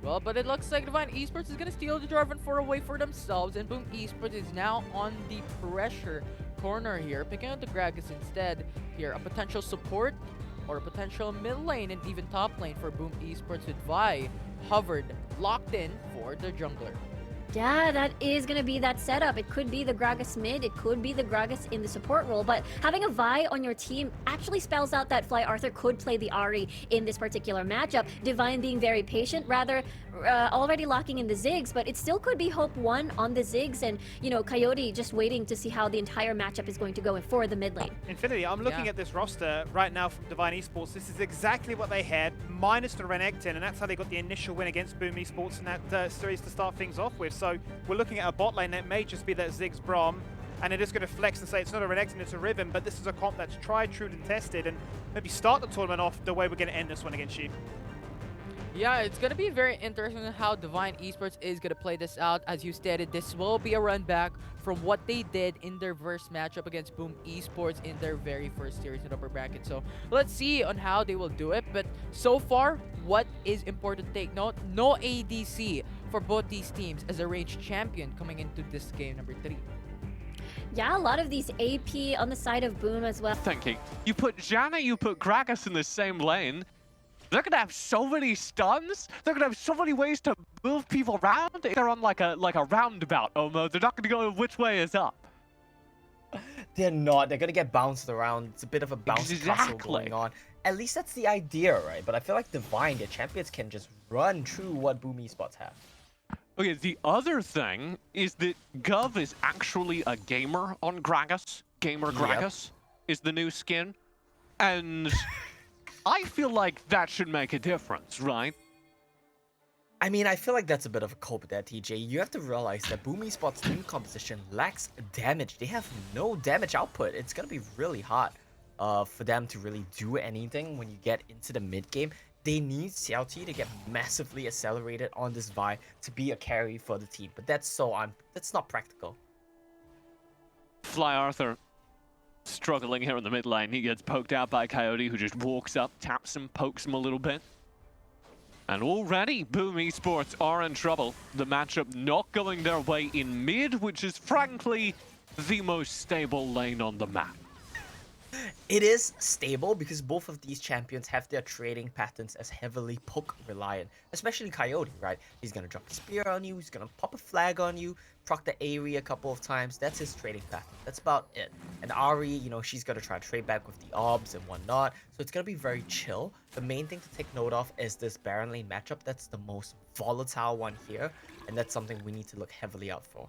Well, but it looks like Divine Esports is going to steal the Jarvan 4 away for themselves, and Boom Esports is now on the pressure corner here, picking out the Gragas instead here. A potential support or a potential mid lane and even top lane for Boom Esports with Vi hovered, locked in for the jungler. Yeah, that is going to be that setup. It could be the Gragas mid, it could be the Gragas in the support role, but having a Vi on your team actually spells out that Fly Arthur could play the Ahri in this particular matchup. Divine being very patient, rather already locking in the Ziggs, but it still could be Hope 1 on the Ziggs, and, you know, Coyote just waiting to see how the entire matchup is going to go for the mid lane. Infinity, I'm looking at this roster right now from Divine Esports. This is exactly what they had, minus the Renekton, and that's how they got the initial win against Boom Esports in that series to start things off with. So we're looking at a bot lane that may just be that Ziggs Braum, and it is going to flex and say it's not a Renekton, it's a Riven, but this is a comp that's tried, true, and tested, and maybe start the tournament off the way we're going to end this one against you. Yeah, it's going to be very interesting how Divine Esports is going to play this out. As you stated, this will be a run back from what they did in their first matchup against Boom Esports in their very first series in upper bracket. So let's see on how they will do it. But so far, what is important to take note, no ADC for both these teams as a ranged champion coming into this game number 3. Yeah, a lot of these AP on the side of Boom as well. Thinking, you put Janna, you put Gragas in the same lane. They're gonna have so many stuns. They're gonna have so many ways to move people around. They're on like a roundabout, Omo. They're not gonna go which way is up. They're not. They're gonna get bounced around. It's a bit of a bounce castle going on. At least that's the idea, right? But I feel like Divine, their champions can just run through what Boom Esports have. Okay, the other thing is that Gov is actually a gamer on Gragas. Gamer Gragas is the new skin. And I feel like that should make a difference, right? I mean, I feel like that's a bit of a cope there, TJ. You have to realize that Boom Esports' team composition lacks damage. They have no damage output. It's gonna be really hard for them to really do anything when you get into the mid game. They need Seotenber to get massively accelerated on this Vi to be a carry for the team, but that's not practical. Fly Arthur struggling here in the mid lane. He gets poked out by Coyote, who just walks up, taps him, pokes him a little bit. And already Boom Esports are in trouble. The matchup not going their way in mid, which is frankly the most stable lane on the map. It is stable because both of these champions have their trading patterns as heavily poke reliant, especially Coyote, right? He's gonna drop a spear on you, he's gonna pop a flag on you, proc the Ahri a couple of times. That's his trading pattern. That's about it. And Ahri, you know, she's gonna try to trade back with the orbs and whatnot, so it's gonna be very chill. The main thing to take note of is this Baron lane matchup. That's the most volatile one here, and that's something we need to look heavily out for.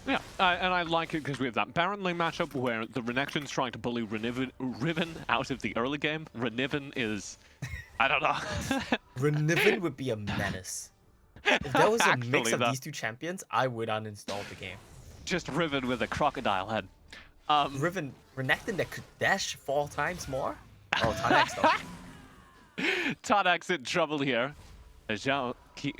Yeah, and I like it because we have that Baron lane matchup where the Renekton's trying to bully Riven out of the early game. Riven is, I don't know. Riven would be a menace. If there was a mix of these two champions, I would uninstall the game. Just Riven with a crocodile head. Renekton that could dash 4 times more? Oh, Tanax though. Tanax in trouble here. Zhao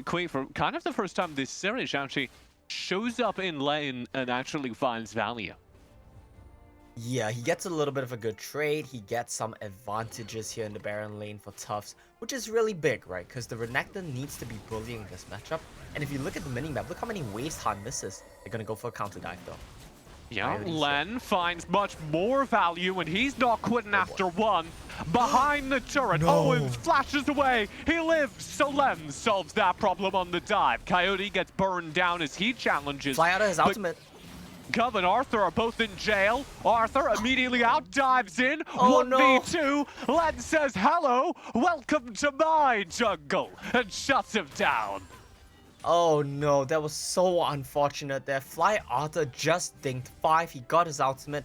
Kui, for kind of the first time this series, Zhao shows up in lane and actually finds value. Yeah, he gets a little bit of a good trade. He gets some advantages here in the Baron lane for Tufts, which is really big, right? Because the Renekton needs to be bullying this matchup. And if you look at the minimap, look how many waste Han misses. They're going to go for a counter dive, though. Yeah, Len finds much more value, and he's not quitting after one. Behind the turret, Owens flashes away. He lives, so Len solves that problem on the dive. Coyote gets burned down as he challenges. Fly out of his ultimate. Gov and Arthur are both in jail. Arthur immediately out dives in. Oh, 1v2. Len says, hello, welcome to my jungle, and shuts him down. Oh no, that was so unfortunate there. Fly Arthur just dinked 5. He got his ultimate.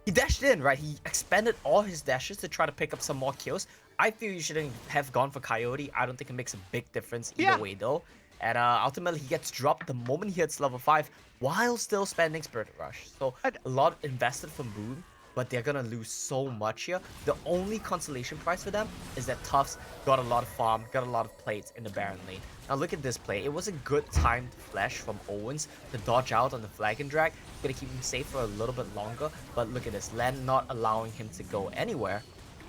He dashed in, right? He expended all his dashes to try to pick up some more kills. I feel you shouldn't have gone for Coyote. I don't think it makes a big difference either way though. And ultimately he gets dropped the moment he hits level 5 while still spending Spirit Rush. So a lot invested from Boom, but they're gonna lose so much here. The only consolation prize for them is that Tufts got a lot of farm, got a lot of plates in the Baron lane. Now look at this play. It was a good timed flash from Owens to dodge out on the flag and drag. Gonna keep him safe for a little bit longer, but look at this. Len not allowing him to go anywhere.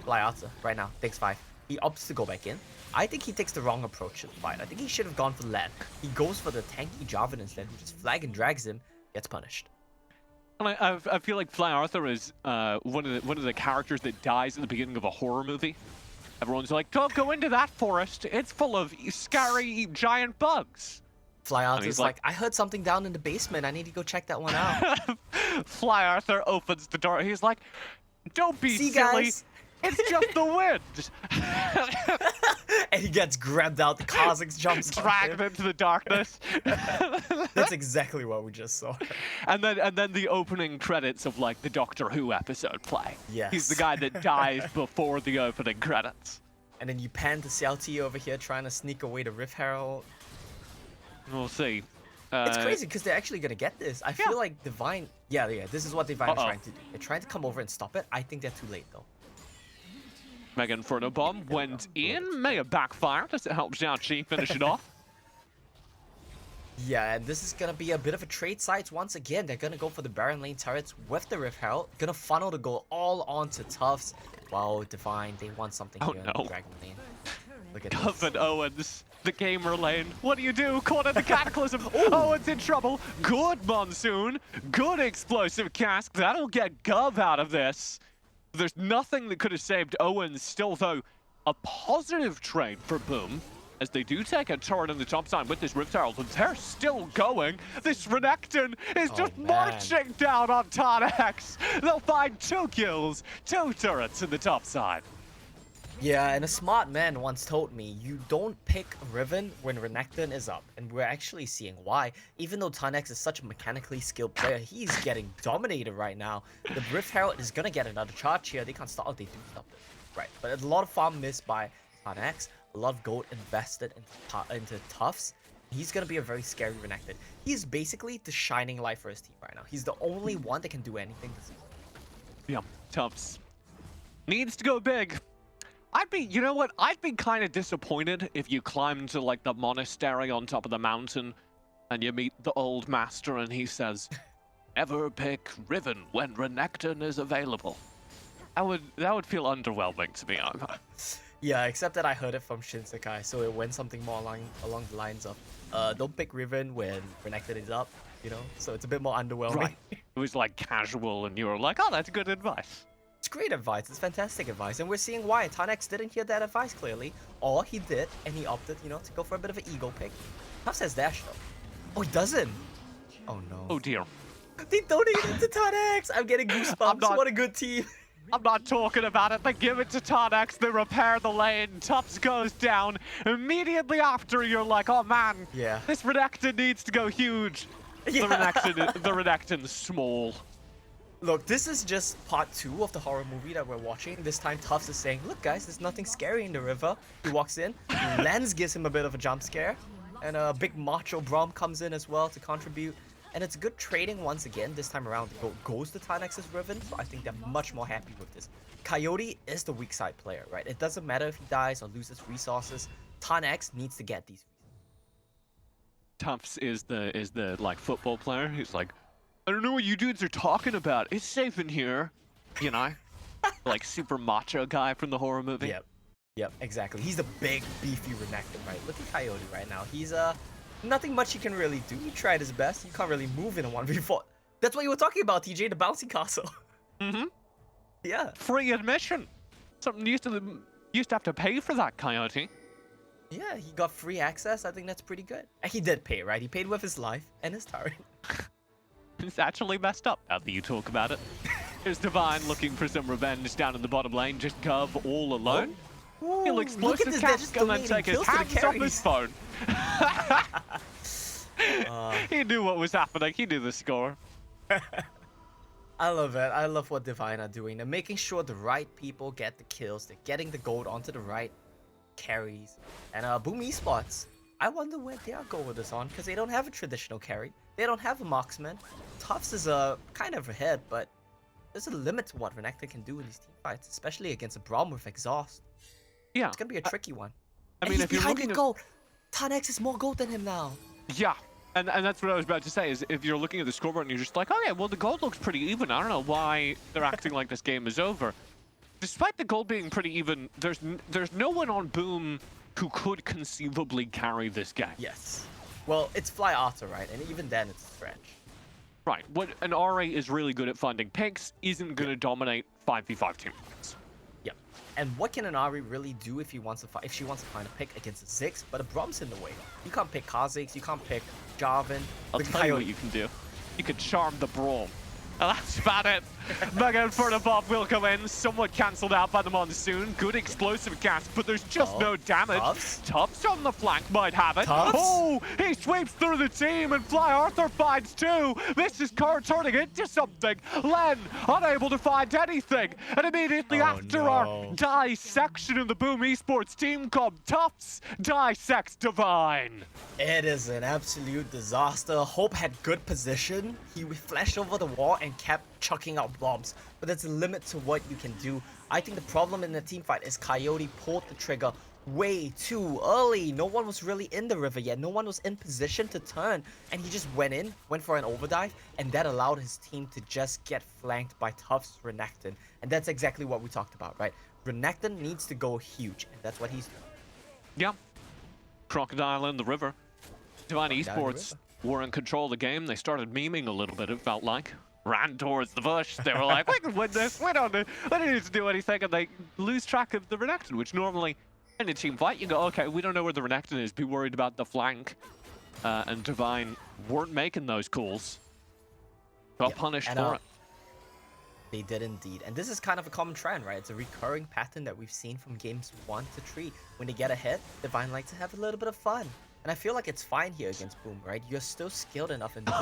Fly Arthur right now, takes 5. He opts to go back in. I think he takes the wrong approach to the fight. I think he should have gone for Len. He goes for the tanky Jarvan instead, who just flag and drags him, gets punished. And I feel like Fly Arthur is one of the characters that dies at the beginning of a horror movie. Everyone's like, don't go into that forest. It's full of scary giant bugs. Fly And Arthur's he's like, I heard something down in the basement. I need to go check that one out. Fly Arthur opens the door. He's like, don't be See, silly. guys? It's just the wind. And he gets grabbed out. The Kha'Zix jumps on Dragged him. into the darkness. That's exactly what we just saw. And then the opening credits of like the Doctor Who episode play. Yes. He's the guy that dies before the opening credits. And then you pan to CLT over here trying to sneak away the Rift Herald. We'll see. It's crazy because they're actually going to get this. I feel yeah. like Divine... Yeah, this is what Divine is Uh-oh. trying to do. They're trying to come over and stop it. I think they're too late, though. Mega Inferno Bomb went in. May have backfired as it helps Xiaoqi finish it off. Yeah, and this is going to be a bit of a trade sites once again. They're going to go for the Baron lane turrets with the Rift Herald. Going to funnel the goal all onto Tufts. While Divine, they want something Oh, here in no. the Dragon lane. Look at Gov this. and Owens, the gamer lane. What do you do? Caught in the Cataclysm. Owens in trouble. Good Monsoon. Good explosive cask. That'll get Gov out of this. There's nothing that could have saved Owens. Still, though, a positive trade for Boom, as they do take a turret in the top side with this Rift Herald, and they're still going. This Renekton is just man. marching down on Tarnex. They'll find 2 kills, 2 turrets in the top side. Yeah, and a smart man once told me, you don't pick Riven when Renekton is up. And we're actually seeing why. Even though Tarnex is such a mechanically skilled player, he's getting dominated right now. The Rift Herald is going to get another charge here. They can't stop. Oh, they do stop it. Right, but a lot of farm missed by Tarnex. A lot of gold invested into Tufts. He's going to be a very scary Renekton. He's basically the shining light for his team right now. He's the only one that can do anything this season. Yeah, Tufts needs to go big. You know what? I'd be kind of disappointed if you climbed to like the monastery on top of the mountain and you meet the old master and he says, ever pick Riven when Renekton is available. That would feel underwhelming to me. Yeah, except that I heard it from Shinsekai, so it went something more along the lines of, don't pick Riven when Renekton is up, you know? So it's a bit more underwhelming. Right. It was like casual and you were like, oh, that's good advice. It's great advice, it's fantastic advice, and we're seeing why. Tarnex didn't hear that advice clearly, or he did, and he opted, you know, to go for a bit of an ego pick. Tufts says dash though. Oh, he doesn't! Oh no. Oh dear. They donated to Tarnex! I'm getting goosebumps, what a good team! I'm not talking about it. They give it to Tarnex. They repair the lane. Tufts goes down. Immediately after, you're like, oh man, Yeah. this Renekton needs to go huge. Yeah. The Renekton's small. Look, this is just part 2 of the horror movie that we're watching. This time Tufts is saying, look guys, there's nothing scary in the river. He walks in, Lens gives him a bit of a jump scare, and a big macho Braum comes in as well to contribute. And it's good trading once again. This time around, the goal goes to Tarnex's Riven, so I think they're much more happy with this. Coyote is the weak side player, right? It doesn't matter if he dies or loses resources. Tarnex needs to get these. Tufts is the like football player. He's like, I don't know what you dudes are talking about. It's safe in here, you know, like super macho guy from the horror movie. Yep, exactly. He's the big beefy Renekton, right? Look at Coyote right now. He's nothing much he can really do. He tried his best. You can't really move in a 1v4. That's what you were talking about, TJ, the bouncy castle. Mm-hmm. Yeah. Free admission. Something used to have to pay for that, Coyote. Yeah, he got free access. I think that's pretty good. And he did pay, right? He paid with his life and his turret. It's actually messed up now that you talk about it. Here's Divine looking for some revenge down in the bottom lane. Just Gov all alone. Ooh, He'll look at explosive this, they're cask just and then donating take his kills to the hands off his carries. phone. He knew what was happening. He knew the score. I love it. I love what Divine are doing. They're making sure the right people get the kills. They're getting the gold onto the right carries. And Boom Esports, I wonder where they are going with this on, because they don't have a traditional carry. They don't have a marksman. Tufts is kind of ahead, but there's a limit to what Renekton can do in these team fights, especially against a Braum with exhaust. Yeah. It's gonna be a tricky one. I And mean, he's if you're behind looking in at... gold. Tarnex is more gold than him now. Yeah. And that's what I was about to say, is if you're looking at the scoreboard and you're just like, oh yeah, well the gold looks pretty even. I don't know why they're acting like this game is over. Despite the gold being pretty even, there's no one on Boom who could conceivably carry this game. Yes. Well, it's Fly Arthur, right? And even then, it's French. Right. What an RA is really good at finding picks isn't going to dominate 5v5 team fights. Yep. And what can an Ari really do if she wants to find a pick against a Ziggs? But a Brom's in the way. You can't pick Kha'Zix, you can't pick Jarvan. I'll tell you what you can do. You can charm the Braum. And that's about it. Mega Inferno Bomb will go in, somewhat cancelled out by the Monsoon. Good explosive cast, but there's just no damage. Tufts on the flank might have it. Tufts? Oh, he sweeps through the team, and Fly Arthur finds two. This is Kerr turning into something. Len, unable to find anything. And immediately after our dissection of the Boom Esports team comp, Tufts dissects Divine. It is an absolute disaster. Hope had good position. He flashed over the wall and kept chucking out bombs. But there's a limit to what you can do. I think the problem in the team fight is Coyote pulled the trigger way too early. No one was really in the river yet. No one was in position to turn. And he just went for an overdive. And that allowed his team to just get flanked by Tufts Renekton. And that's exactly what we talked about, right? Renekton needs to go huge. And that's what he's doing. Yeah. Crocodile in the river. Divine Esports were in control of the game. They started memeing a little bit, it felt like. Ran towards the bush. They were like, we can win this. We don't need to do anything. And they lose track of the Renekton, which normally in a team fight, you go, okay, we don't know where the Renekton is. Be worried about the flank. And Divine weren't making those calls. Got punished for it. They did indeed. And this is kind of a common trend, right? It's a recurring pattern that we've seen from games 1 to 3. When they get ahead, Divine like to have a little bit of fun. And I feel like it's fine here against Boom, right? You're still skilled enough in the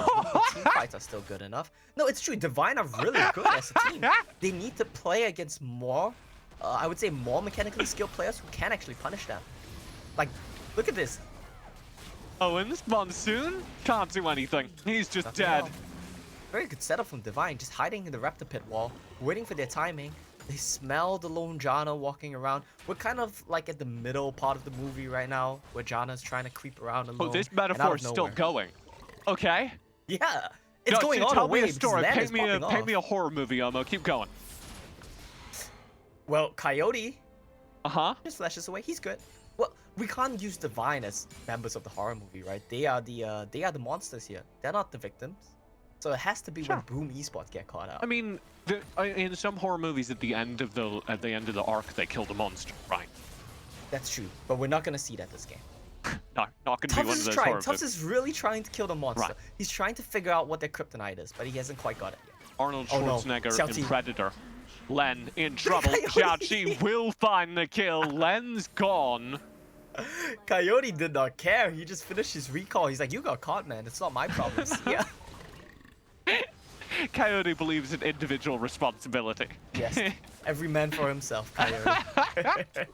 team fights are still good enough. No, it's true. Divine are really good as a team. They need to play against more, I would say more mechanically skilled players who can actually punish them. Like, look at this. Oh, and this Monsoon can't do anything. He's just dead. Very good setup from Divine, just hiding in the Raptor Pit wall, waiting for their timing. They smell the lone Janna walking around. We're kind of like at the middle part of the movie right now, where Janna's trying to creep around alone. Oh, this metaphor is still going. Okay. Yeah, it's going on. Tell me a story. Paint me a horror movie, Omo. Keep going. Well, Coyote just flashes away. He's good. Well, we can't use Divine as members of the horror movie, right? They are the monsters here. They're not the victims. So it has to be when Boom Esports get caught out. I mean, in some horror movies, at the end of the arc, they kill the monster, right? That's true, but we're not gonna see that this game. No, not gonna be one of those horror movies. Tufts is really trying to kill the monster. Right. He's trying to figure out what their kryptonite is, but he hasn't quite got it yet. Arnold Schwarzenegger in Predator. Len in trouble. Xiaoqi will find the kill. Len's gone. Coyote did not care. He just finished his recall. He's like, you got caught, man. It's not my problem. Yeah. Coyote believes in individual responsibility. Yes, every man for himself, Coyote.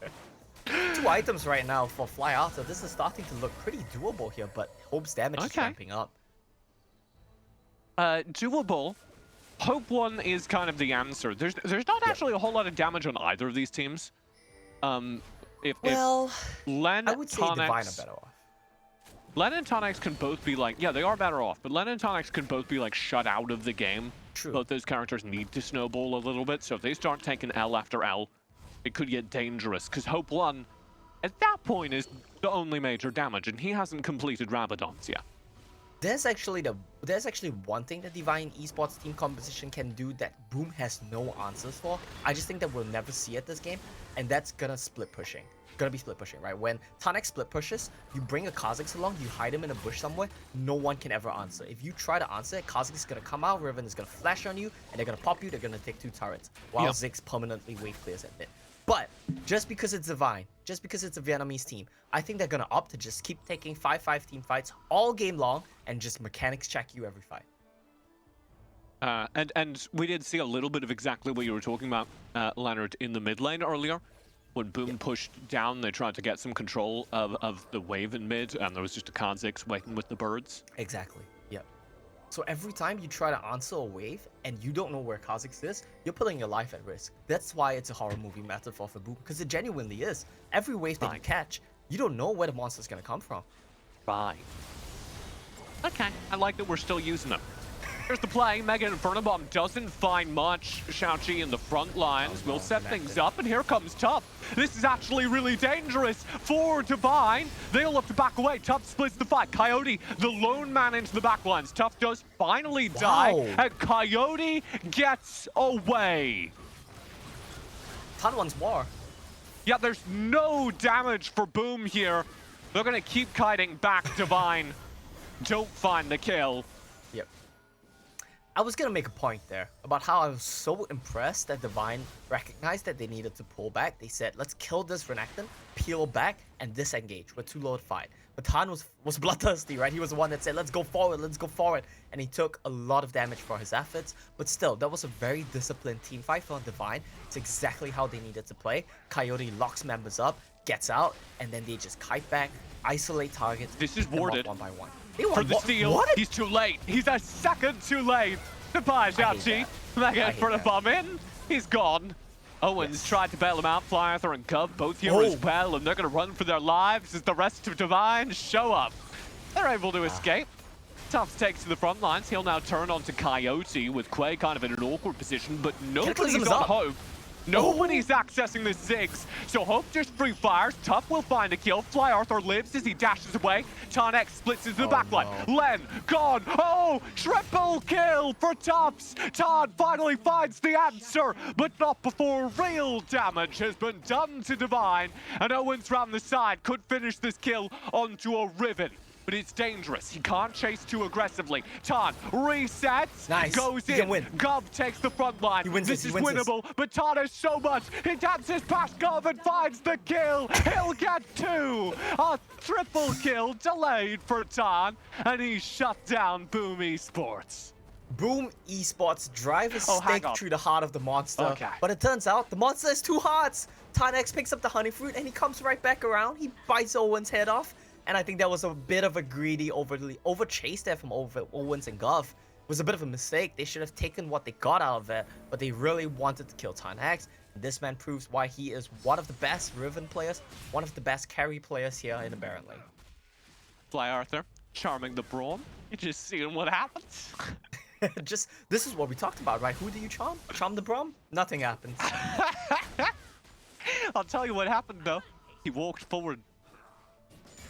2 items right now for Fly Arthur. This is starting to look pretty doable here, but Hope's damage is ramping up. Doable. Hope 1 is kind of the answer. There's not actually a whole lot of damage on either of these teams. If Len, I would say Divine are better off. Len and Tonix can both be like, yeah, they are better off, but Len and Tonix can both be like shut out of the game. True. Both those characters need to snowball a little bit, so if they start taking L after L, it could get dangerous, because Hope 1, at that point, is the only major damage, and he hasn't completed Rabadons yet. There's actually one thing that Divine Esports team composition can do that Boom has no answers for. I just think that we'll never see it this game, and that's gonna split pushing. Gonna be split pushing, right? When Tonix split pushes, you bring a Kha'Zix along, you hide him in a bush somewhere, no one can ever answer. If you try to answer it, Kha'Zix is gonna come out, Riven is gonna flash on you, and they're gonna pop you, they're gonna take 2 turrets, while Ziggs permanently wave clears at mid. But, just because it's Divine, just because it's a Vietnamese team, I think they're gonna opt to just keep taking 5-5 team fights all game long, and just mechanics check you every fight. And we did see a little bit of exactly what you were talking about, Leonard, in the mid lane earlier. When Boom pushed down, they tried to get some control of the wave in mid, and there was just a Kha'Zix waiting with the birds. Exactly, yep. So every time you try to answer a wave, and you don't know where Kha'Zix is, you're putting your life at risk. That's why it's a horror movie metaphor for Boom, because it genuinely is. Every wave that you catch, you don't know where the monster's gonna come from. Fine. Okay, I like that we're still using them. Here's the play. Mega Inferno Bomb doesn't find much. Xiaoqi in the front lines will set things up, and here comes Tuff. This is actually really dangerous for Divine. They'll look to back away. Tuff splits the fight. Coyote, the lone man into the back lines. Tuff does finally die, and Coyote gets away. Ton wants more. Yeah, there's no damage for Boom here. They're gonna keep kiting back. Divine don't find the kill. Yep. I was gonna make a point there about how I was so impressed that Divine recognized that they needed to pull back. They said, let's kill this Renekton, peel back, and disengage. We're too low to fight. But Tan was bloodthirsty, right? He was the one that said, let's go forward, let's go forward. And he took a lot of damage for his efforts. But still, that was a very disciplined team fight from Divine. It's exactly how they needed to play. Coyote locks members up, gets out, and then they just kite back, isolate targets. This is warded. One by one. For the steal, what? he's too late. He's a second too late. Goodbye, Xiaoqi. Mega for the bomb in. He's gone. Owens tried to bail him out. Fly Arthur and Gov both here as well, and they're going to run for their lives as the rest of Divine show up. They're able to escape. Tufts takes to the front lines. He'll now turn onto Coyote with Quay kind of in an awkward position, but nobody's on Hope. Nobody's accessing the Ziggs, so Hope just free fires. Tough will find a kill. Fly Arthur lives as he dashes away. Tarnex splits into the backline. No. Len, gone. Oh, triple kill for Tufts. Todd finally finds the answer, but not before real damage has been done to Divine. And Owens round the side could finish this kill onto a Riven. But it's dangerous. He can't chase too aggressively. Tan resets, nice. goes He in. can win. Gov takes the front line. He wins this this. is He wins winnable, but Tan has so much. He dances past Gov and finds the kill. He'll get two. A triple kill delayed for Tan, and he shut down Boom Esports. Boom Esports drive a stake through the heart of the monster. Okay. But it turns out the monster has two hearts. Tarnex picks up the honey fruit and he comes right back around. He bites Owen's head off. And I think that was a bit of a greedy, over chase there from Owens and Gov. It was a bit of a mistake. They should have taken what they got out of it, but they really wanted to kill Tarnex. This man proves why he is one of the best Riven players, one of the best carry players here in the Baron lane. Fly Arthur, charming the Braum. You're just seeing what happens. This is what we talked about, right? Who do you charm? Charm the Braum? Nothing happens. I'll tell you what happened though. He walked forward.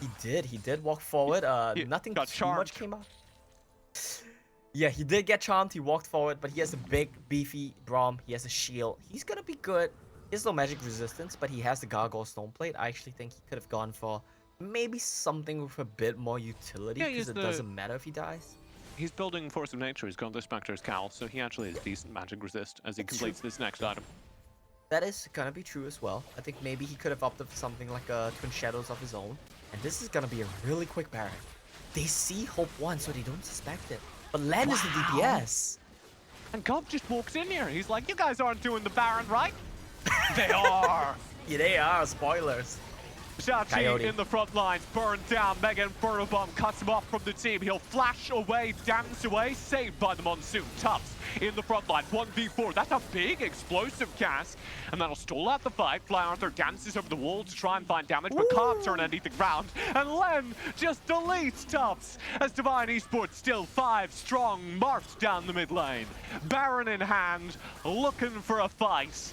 He did walk forward. Nothing got too charmed. much came out. Yeah, he did get charmed. He walked forward, but he has a big, beefy Braum. He has a shield. He's gonna be good. He has no magic resistance, but he has the Gargoyle Stoneplate. I actually think he could have gone for maybe something with a bit more utility, because it doesn't matter if he dies. He's building Force of Nature. He's got the Spectre's Cowl, so he actually has decent magic resist as he completes this next item. That is gonna be true as well. I think maybe he could have opted for something like a Twin Shadows of his own. And this is gonna be a really quick Baron. They see Hope 1, so they don't suspect it. But Len is the DPS. And Gov just walks in here. He's like, you guys aren't doing the Baron, right? They are. Yeah, they are. Spoilers. Xiaoqi in the front lines, burned down. Mega Inferno Bomb cuts him off from the team. He'll flash away, dance away, saved by the Monsoon. Tufts in the front line, 1v4. That's a big explosive cast, and that'll stall out the fight. Fly Arthur dances over the wall to try and find damage, but can't turn anything round. And Len just deletes Tufts as Divine Esports still 5 strong, marched down the mid lane. Baron in hand, looking for a fight.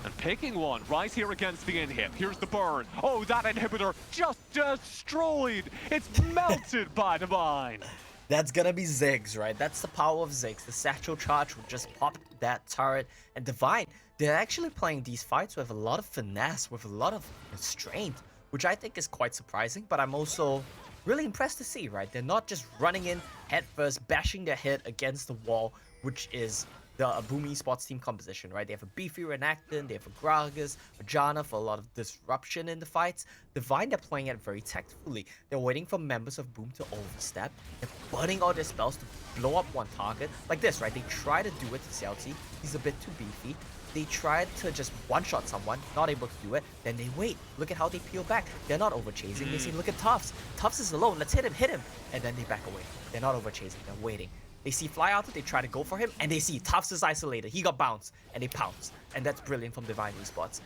And picking one right here against the inhib. Here's the burn. Oh, that inhibitor just destroyed. It's melted by Divine. That's gonna be Ziggs, right? That's the power of Ziggs. The satchel charge will just pop that turret. And Divine, they're actually playing these fights with a lot of finesse, with a lot of restraint, which I think is quite surprising. But I'm also really impressed to see, right? They're not just running in head first, bashing their head against the wall, which is the Boom Esports team composition, right? They have a beefy Renekton, they have a Gragas, a Janna for a lot of disruption in the fights. Divine, they're playing it very tactfully. They're waiting for members of Boom to overstep. They're burning all their spells to blow up one target. Like this, right? They try to do it to Seotenber. He's a bit too beefy. They tried to just one-shot someone, not able to do it. Then they wait. Look at how they peel back. They're not over-chasing. They say, look at Tufts. Tufts is alone. Let's hit him. And then they back away. They're not over-chasing. They're waiting. They see Fly Arthur, they try to go for him, and they see Tufts is isolated. He got bounced, and they pounce. And that's brilliant from Divine Esports.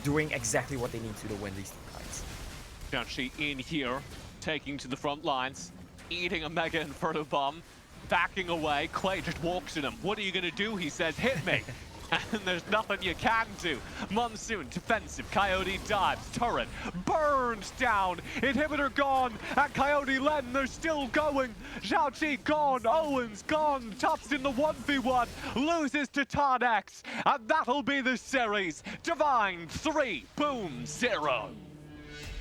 Doing exactly what they need to win these two fights. Xiaoqi in here, taking to the front lines, eating a Mega Inferno Bomb, backing away. Clay just walks at him. What are you going to do? He says, hit me. and there's nothing you can do. Monsoon, defensive, Coyote dives, turret, burned down, inhibitor gone, and Coyote Len, they're still going. Xiaoqi gone, Owens gone, Tufts in the 1v1, loses to Tarnex, and that'll be the series. Divine 3, Boom 0.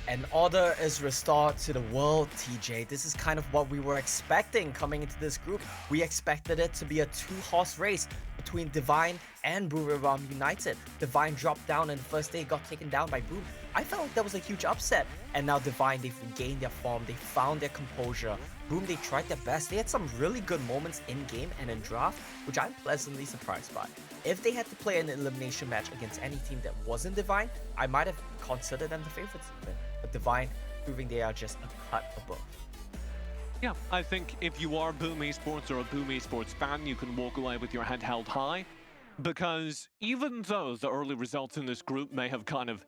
And order is restored to the world, TJ. This is kind of what we were expecting coming into this group. We expected it to be a two-horse race between Divine and Buriram United. Divine dropped down in the first day, got taken down by Boom. I felt like that was a huge upset. And now Divine, they've regained their form, they found their composure. Boom, they tried their best. They had some really good moments in-game and in draft, which I'm pleasantly surprised by. If they had to play an elimination match against any team that wasn't Divine, I might have considered them the favorites even. But Divine proving they are just a cut above. Yeah, I think if you are Boom Esports or a Boom Esports fan, you can walk away with your head held high. Because even though the early results in this group may have kind of